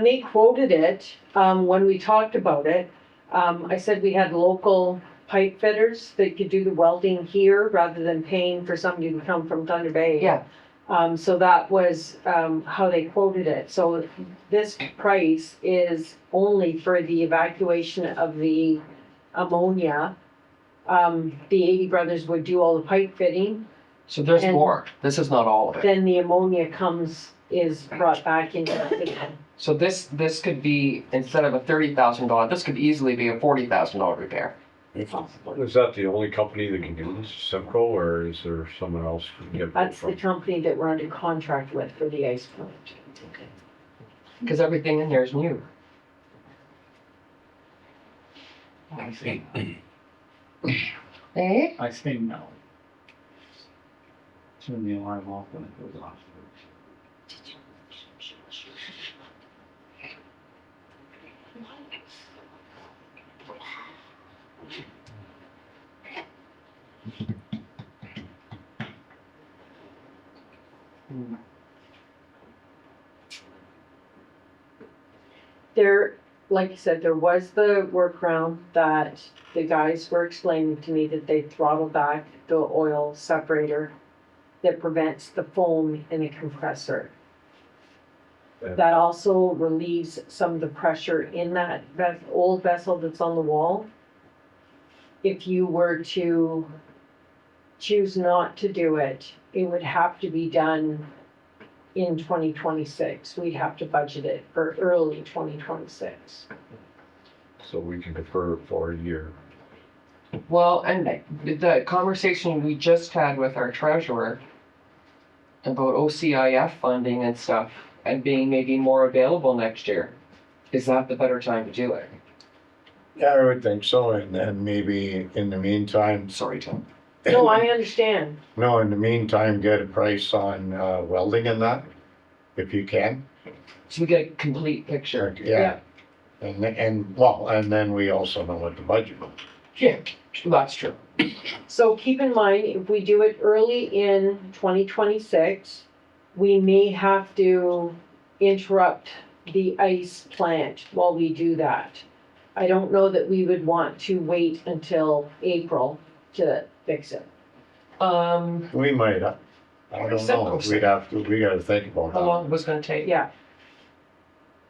they quoted it, when we talked about it, I said we had local pipe fitters that could do the welding here rather than paying for somebody to come from Thunder Bay. Yeah. So that was, how they quoted it. So this price is only for the evacuation of the ammonia. The 80 Brothers would do all the pipe fitting, So there's And- more. This is not all of it. then the ammonia is brought back into the system. So this could be, instead of a $30,000, this could easily be a $40,000 repair. Is that the only company that can do this, Simcoe, or is there someone else who can get it That's the from? company that we're under contract with for the ice plant. Because everything in there is new. I see. Eh? I say no. Turn the alarm off when it goes off. There, like you said, there was the workaround that the guys were explaining to me that they throttled back the oil separator that prevents the foam in the compressor. Yeah. That also relieves some of the pressure in that old vessel that's on the wall. If you were to choose not to do it, it would have to be done in 2026. We'd have to budget it for early 2026. So we can defer it for a year. Well, and the conversation we just had with our treasurer about OCIF funding and stuff and being maybe more available next year, is that the better time to do it? Yeah, I would think so, and then maybe in the meantime, Sorry, Tom. No, I understand. no, in the meantime, get a price on welding and that, if you can. So we get a complete picture. Yeah. And then we also know what the budget is. Yeah, that's true. So keep in mind, if we do it early in 2026, we may have to interrupt the ice plant while we do that. I don't know that we would want to wait until April to fix it. We might, I don't know, we gotta think about How that. long it was gonna take? Yeah,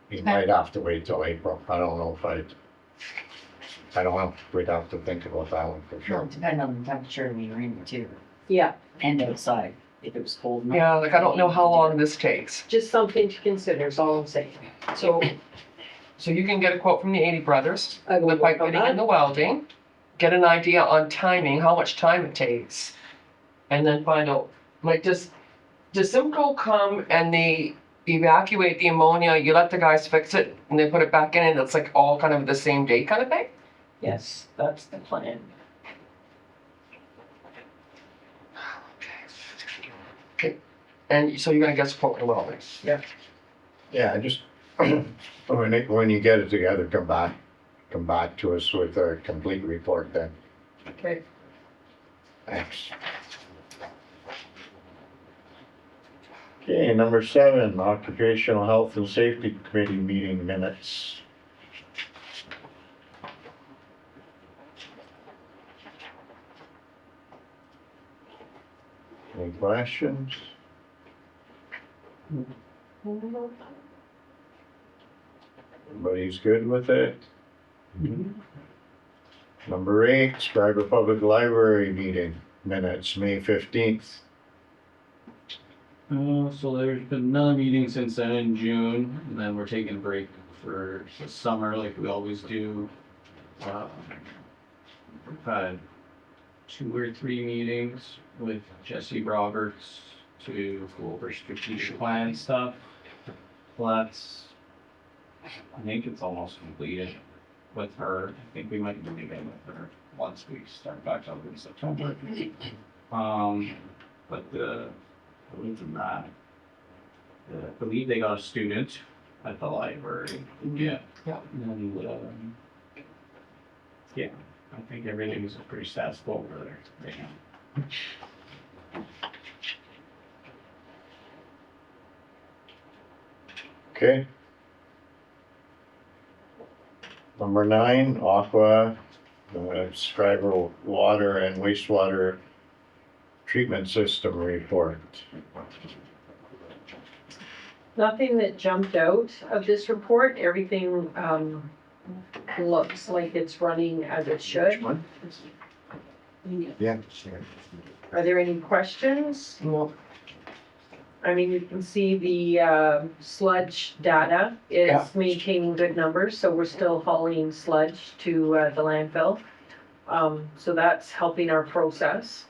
We might have to wait till April, I don't know if I don't know, we'd have to think about that one for Well, sure. it depends on the temperature when you're in too, yeah, and outside, if it was cold enough. Yeah, like I don't know how long this takes. just something to consider is all I'm saying. So you can get a quote from the 80 Brothers, I will the pipe work on fitting and that. the welding, get an idea on timing, how much time it takes, and then find out, like, does Simcoe come and they evacuate the ammonia, you let the guys fix it, and they put it back in, and it's like all kind of the same day kind of thing? Yes, that's the plan. And so you're gonna get support with the welding? Yeah, just, when you get it together, come back to us with a complete report then. Okay. Thanks. Okay, number 7, Occupational Health and Safety Committee meeting minutes. Any questions? Everybody's good with it? Number 8, Schreiber Public Library meeting minutes, May 15th. So there's been another meeting since then in June, and then we're taking a break for the summer like we always do. We've had 2 or 3 meetings with Jesse Roberts to go over strategic plan stuff. Well, I think it's almost completed with her. I think we might be meeting with her once we start back up in September. But other than that, I believe they got a student at the library. Yeah. Yeah. And, yeah, I think everything is pretty status quo over there right now. Okay. Number 9, Aqua, Schreiber Water and Wastewater Treatment System Report. Nothing that jumped out of this report. Everything looks like it's running as it should. Yeah. Are there any questions? No. I mean, you can see the sludge data is Yeah. maintaining good numbers, so we're still hauling sludge to the landfill. So that's helping our process.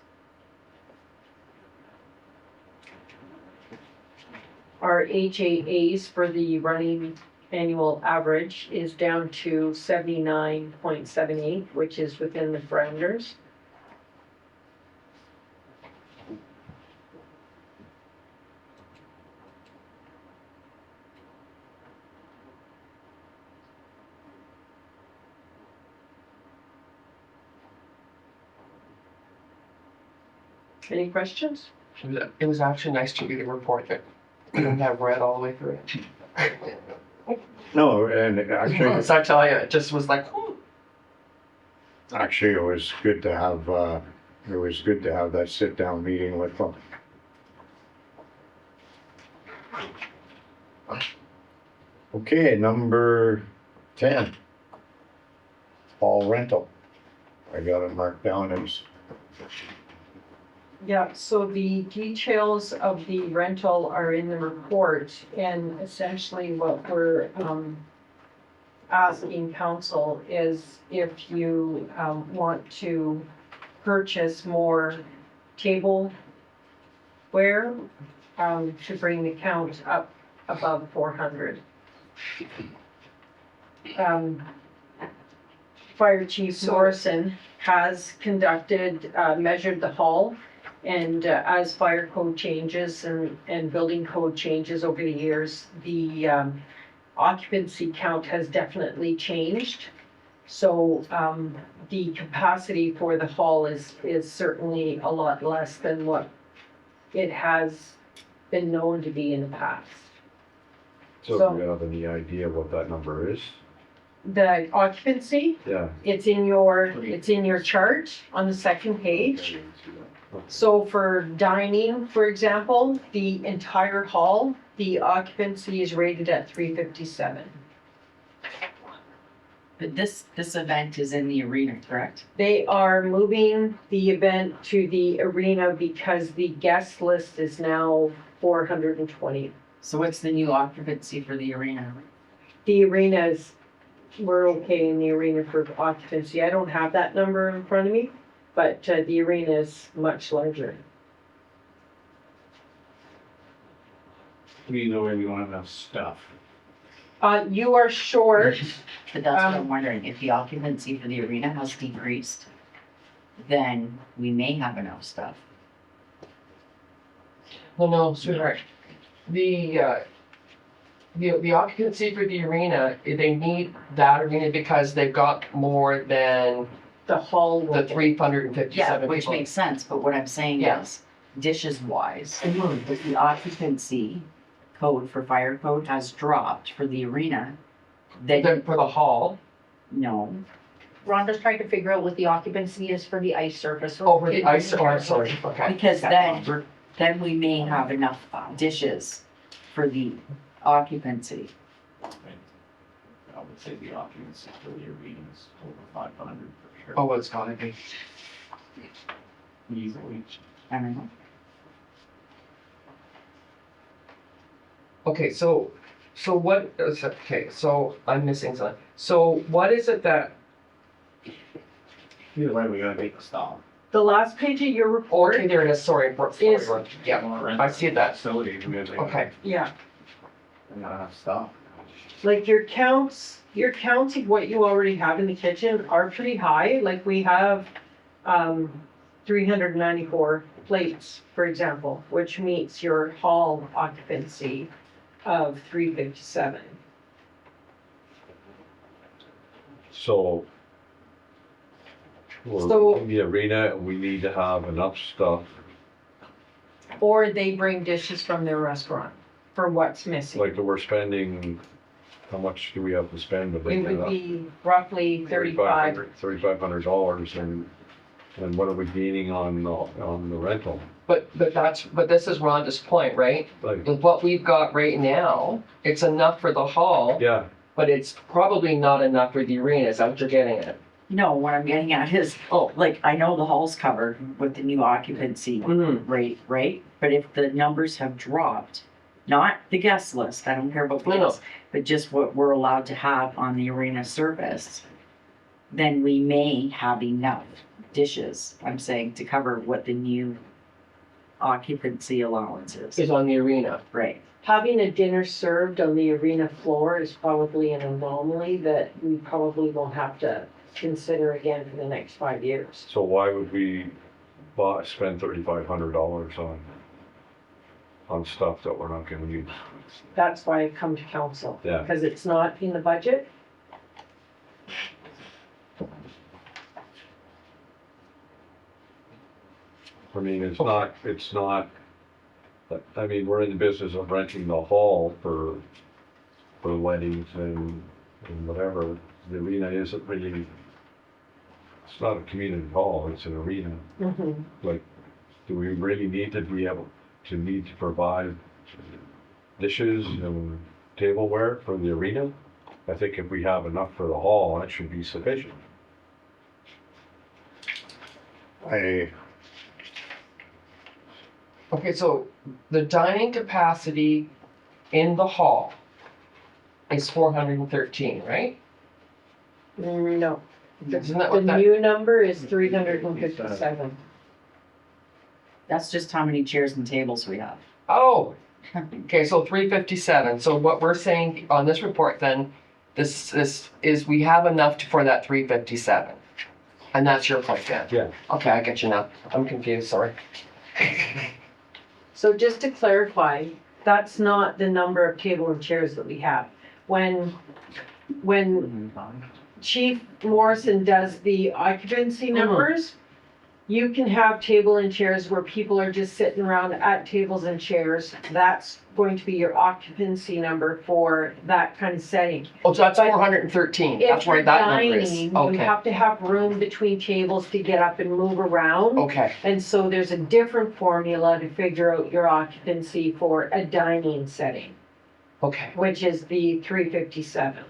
Our HAAs for the running annual average is down to 79.78, which is within the parameters. Any questions? It was actually nice to read a report that we didn't have read all the way through. No, and actually, So I tell you, it just was like, "Ooh." actually, it was good to have, that sit-down meeting with them. Okay, number 10. Fall rental. I got it marked down as, Yeah, so the details of the rental are in the report, and essentially what we're, asking council is if you, want to purchase more tableware, to bring the count up above 400. Fire Chief Morrison has conducted, measured the hall, and as fire code changes and building code changes over the years, the occupancy count has definitely changed. So the capacity for the hall is certainly a lot less than what it has been known to be in the past. So do you have any idea what that number is? The occupancy, Yeah. it's in your chart on the second page. So for dining, for example, the entire hall, the occupancy is rated at 357. But this event is in the arena, correct? They are moving the event to the arena because the guest list is now 420. So what's the new occupancy for the arena? The arenas, we're okay in the arena for occupancy. I don't have that number in front of me, but the arena is much larger. We know where we don't have enough stuff. You are short. But that's what I'm wondering, if the occupancy for the arena has decreased, then we may have enough stuff. No, sweetheart. The occupancy for the arena, they need that arena because they've got more than The hall the will 357 Yeah, people. which makes sense, but what I'm saying Yeah. is, dishes wise, if the occupancy code for fire code has dropped for the arena, then, For the hall, no. Rhonda's trying to figure out what the occupancy is for the ice surface. over the ice, or sorry, okay. Because then we may have enough dishes for the occupancy. I would say the occupancy for the arena is over 500 for sure. Oh, it's gotta be. Easily. I don't know. Okay, so what is, okay, so I'm missing something. So what is it that, Either way, we gotta make a stop. The last page of your report, okay, there it is, sorry, Is- yeah, I see that. Facility, we gotta make. Okay, yeah, We gotta have stuff. like your counts of what you already have in the kitchen are pretty high. Like we have 394 plates, for example, which meets your hall occupancy of 357. So So- we're in the arena, and we need to have enough stuff, Or they bring dishes from their restaurant for what's missing. like we're spending, how much do we have to spend to It make it would up? be roughly 35. $3,500, and what are we gaining on the rental? but this is Rhonda's point, right? Like, With what we've got right now, it's enough for the hall, yeah, but it's probably not enough for the arena, is that what you're getting at? No, what I'm getting at is, like, I know the hall's covered with the new occupancy Mm-hmm. rate, right? But if the numbers have dropped, not the guest list, I don't care about the No, no. guests, but just what we're allowed to have on the arena service, then we may have enough dishes, I'm saying, to cover what the new occupancy allowance is. Is on the arena. Right. Having a dinner served on the arena floor is probably an anomaly that we probably won't have to consider again for the next 5 years. so why would we spend $3,500 on stuff that we're not gonna use? That's why I've come to council. Yeah. Because it's not in the budget. I mean, it's not, I mean, we're in the business of renting the hall for for weddings and whatever. The arena isn't really, it's not a community hall, it's an arena. Mhm. Like, do we really need to be able to provide dishes and tableware for the arena? I think if we have enough for the hall, that should be sufficient. Okay, so the dining capacity in the hall is 413, right? No, Isn't that the what that? new number is 357. That's just how many chairs and tables we have. Oh, okay, so 357. So what we're saying on this report then, this is we have enough for that 357. And that's your point then? Yeah. Okay, I get you now. I'm confused, sorry. So just to clarify, that's not the number of table and chairs that we have. When Chief Morrison does the occupancy numbers, you can have table and chairs where people are just sitting around at tables and chairs. That's going to be your occupancy number for that kind of setting. Oh, so that's But 413. If That's where you're that number is. dining, you Okay. have to have room between tables to get up and move around. Okay. And so there's a different formula to figure out your occupancy for a dining setting, Okay. which is the 357.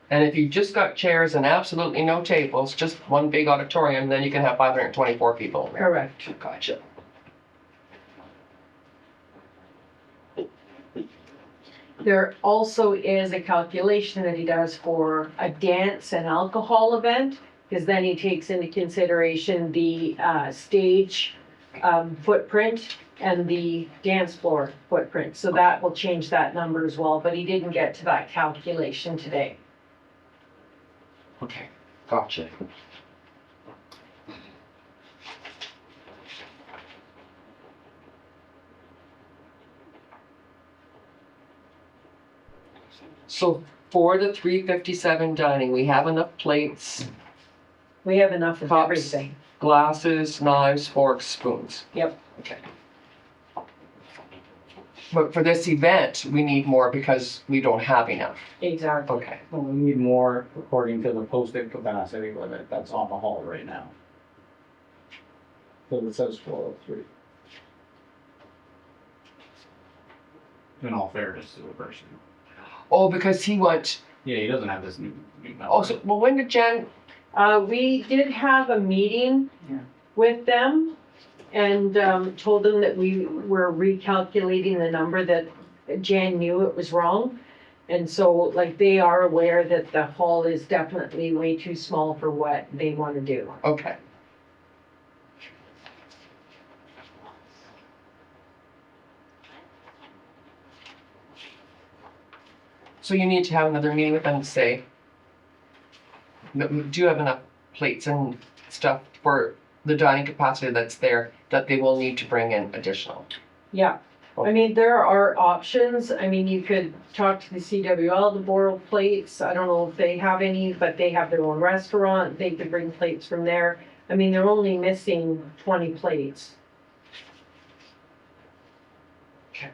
And if you just got chairs and absolutely no tables, just one big auditorium, then you can have 524 people. Correct. Gotcha. There also is a calculation that he does for a dance and alcohol event, because then he takes into consideration the stage footprint and the dance floor footprint. So that will change that number as well, but he didn't get to that calculation today. Okay. Gotcha. So for the 357 dining, we have enough plates, We have enough of Cups. everything. glasses, knives, forks, spoons. Yep. Okay. But for this event, we need more because we don't have enough. Exactly. Okay. Well, we need more according to the posted capacity limit that's on the hall right now. So it says 403. In all fairness to the person. Oh, because he went. Yeah, he doesn't have this new number. Oh, so well, when did Jan? We did have a meeting Yeah. with them and told them that we were recalculating the number, that Jan knew it was wrong. And so, like, they are aware that the hall is definitely way too small for what they want to do. Okay. So you need to have another meeting with them to say, do you have enough plates and stuff for the dining capacity that's there that they will need to bring in additional? Yeah, I mean, there are options. I mean, you could talk to the CWL to borrow plates. I don't know if they have any, but they have their own restaurant. They could bring plates from there. I mean, they're only missing 20 plates. Okay.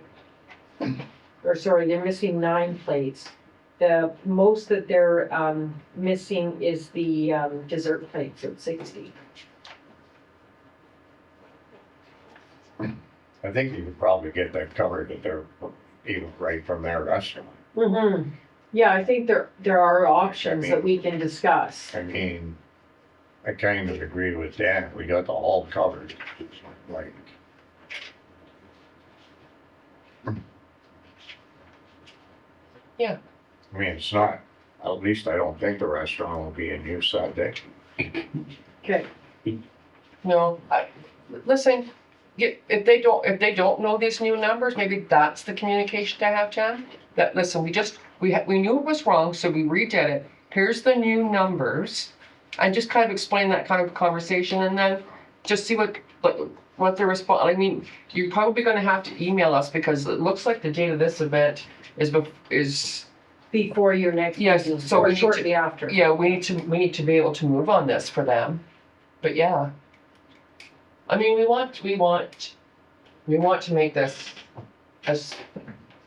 Or sorry, they're missing 9 plates. The most that they're missing is the dessert plates at 60. I think you could probably get that covered if they're even right from their restaurant. Mm-hmm. Yeah, I think there are options that we can discuss. I mean, I kind of agree with Dan. We got the hall covered. Like, Yeah. I mean, it's not, at least I don't think the restaurant will be in use that day. Okay. No, listen, if they don't know these new numbers, maybe that's the communication to have, Jan. That, listen, we knew it was wrong, so we redid it. Here's the new numbers. And just kind of explain that kind of conversation and then just see what the response, I mean, you're probably gonna have to email us because it looks like the date of this event is, Before your next Yes, meeting, so we or need to- shortly after. yeah, we need to be able to move on this for them. But yeah. I mean, we want to make this as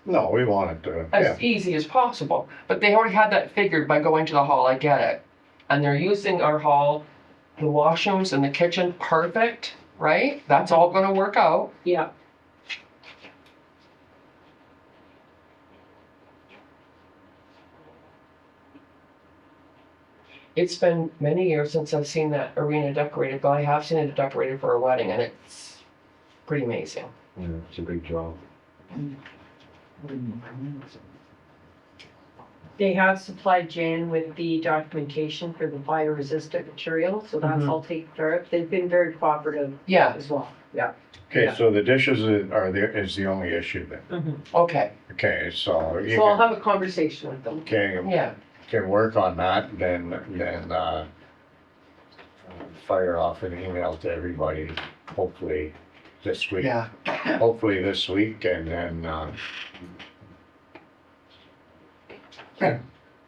No, we want it to, yeah, as easy as possible. But they already had that figured by going to the hall, I get it. And they're using our hall, the washrooms and the kitchen, perfect, right? That's all gonna work out. Yeah, It's been many years since I've seen that arena decorated, but I have seen it decorated for a wedding and it's pretty amazing. Yeah, it's a big job. they have supplied Jan with the documentation for the fire resistant material, so that's Mhm. all taken care of. They've been very cooperative Yeah, as well. Yeah. okay, Yeah. so the dishes are there, is the only issue then? okay. Okay, so you So I'll can, have a conversation with them. can, Yeah, work on that, then, fire off an email to everybody, hopefully this week. yeah. Hopefully this week, and then,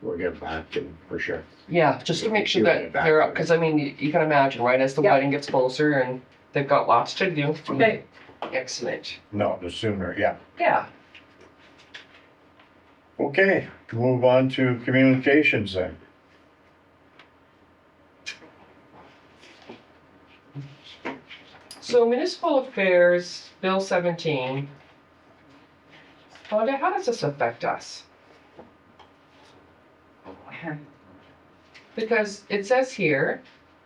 we'll get back to them for sure. Yeah, just to make sure You that get back they're to up, because I mean, you can imagine, right, as the Yeah. wedding gets closer and they've got lots to do. Okay. Excellent. No, the sooner, yeah. Yeah, Okay, move on to communications then. so municipal affairs, Bill 17. Wanda, how does this affect us? Because it says here,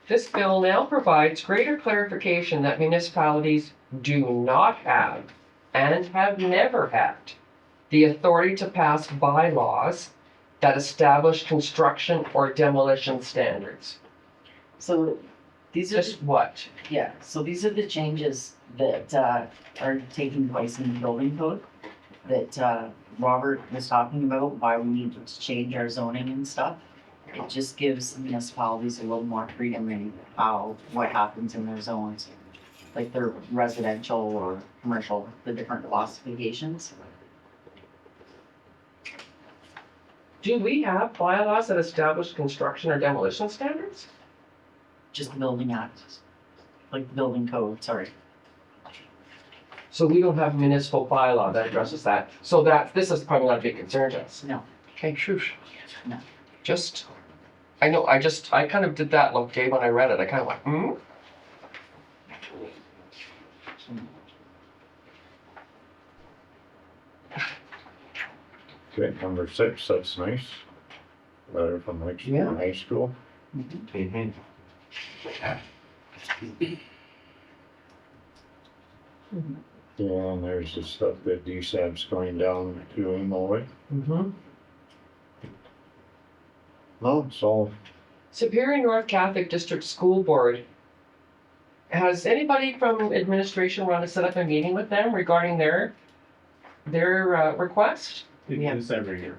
this bill now provides greater clarification that municipalities do not have and have never had the authority to pass bylaws that establish construction or demolition standards. So these are, Just what? yeah, so these are the changes that are taking place in the building code that Robert was talking about, why we need to change our zoning and stuff. It just gives municipalities a little more freedom in what happens in their zones, like their residential or commercial, the different classifications. Do we have bylaws that establish construction or demolition standards? Just the building act, like the building code, sorry. So we don't have a municipal bylaw that addresses that. So this is probably not a big concern to us. No. Okay, shush. No. Just, I kind of did that look, Dave, when I read it. I kind of went, hmm? Okay, number 6, that's nice. Letter from Lake Yeah. High School. Mm-hmm. Yeah, and there's the stuff that DSAB's going down to Imo. Mm-hmm. No, it's all, Superior North Catholic District School Board. Has anybody from administration want to set up a meeting with them regarding their request? We Yeah. do this every year.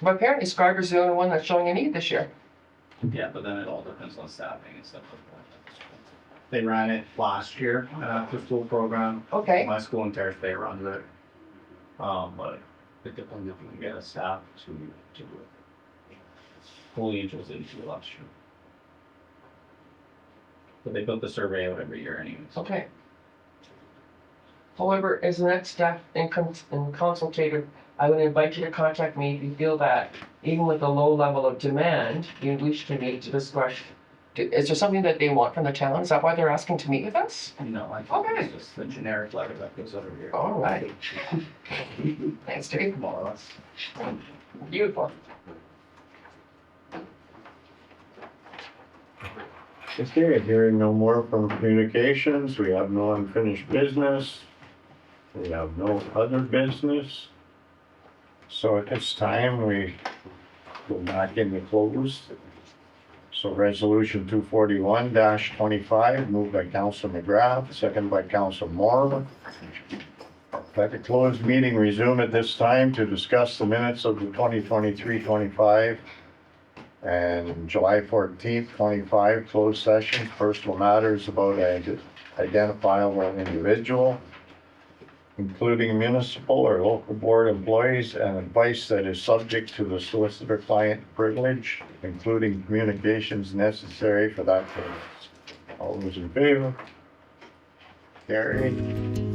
But apparently Schreiber's the only one that's showing a need this year. Yeah, but then it all depends on staffing and stuff like that. They ran it last year, after school program. Okay, My school in Terrace Bay runs it. But it depends if we can get a staff to do it. Fully interested in it last year. But they built the survey out every year anyways. okay. However, as the next step in consultative, I would invite you to contact me if you feel that even with a low level of demand, you wish to meet to discuss. Is there something that they want from the town? Is that why they're asking to meet with us? No, I Okay. think it's just the generic letter that goes out every year. All right. Thanks, Dave. More or less. Beautiful. okay, hearing no more from communications, we have no unfinished business. We have no other business. So at this time, we go back into closed. So resolution 241-25, moved by Council McGrath, second by Council Moore. Let the closed meeting resume at this time to discuss the minutes of the 2023-25 and July 14th, 25 closed session, personal matters about an identifiable individual, including municipal or local board employees, and advice that is subject to the solicitor-client privilege, including communications necessary for that purpose. All those in favor? Carried.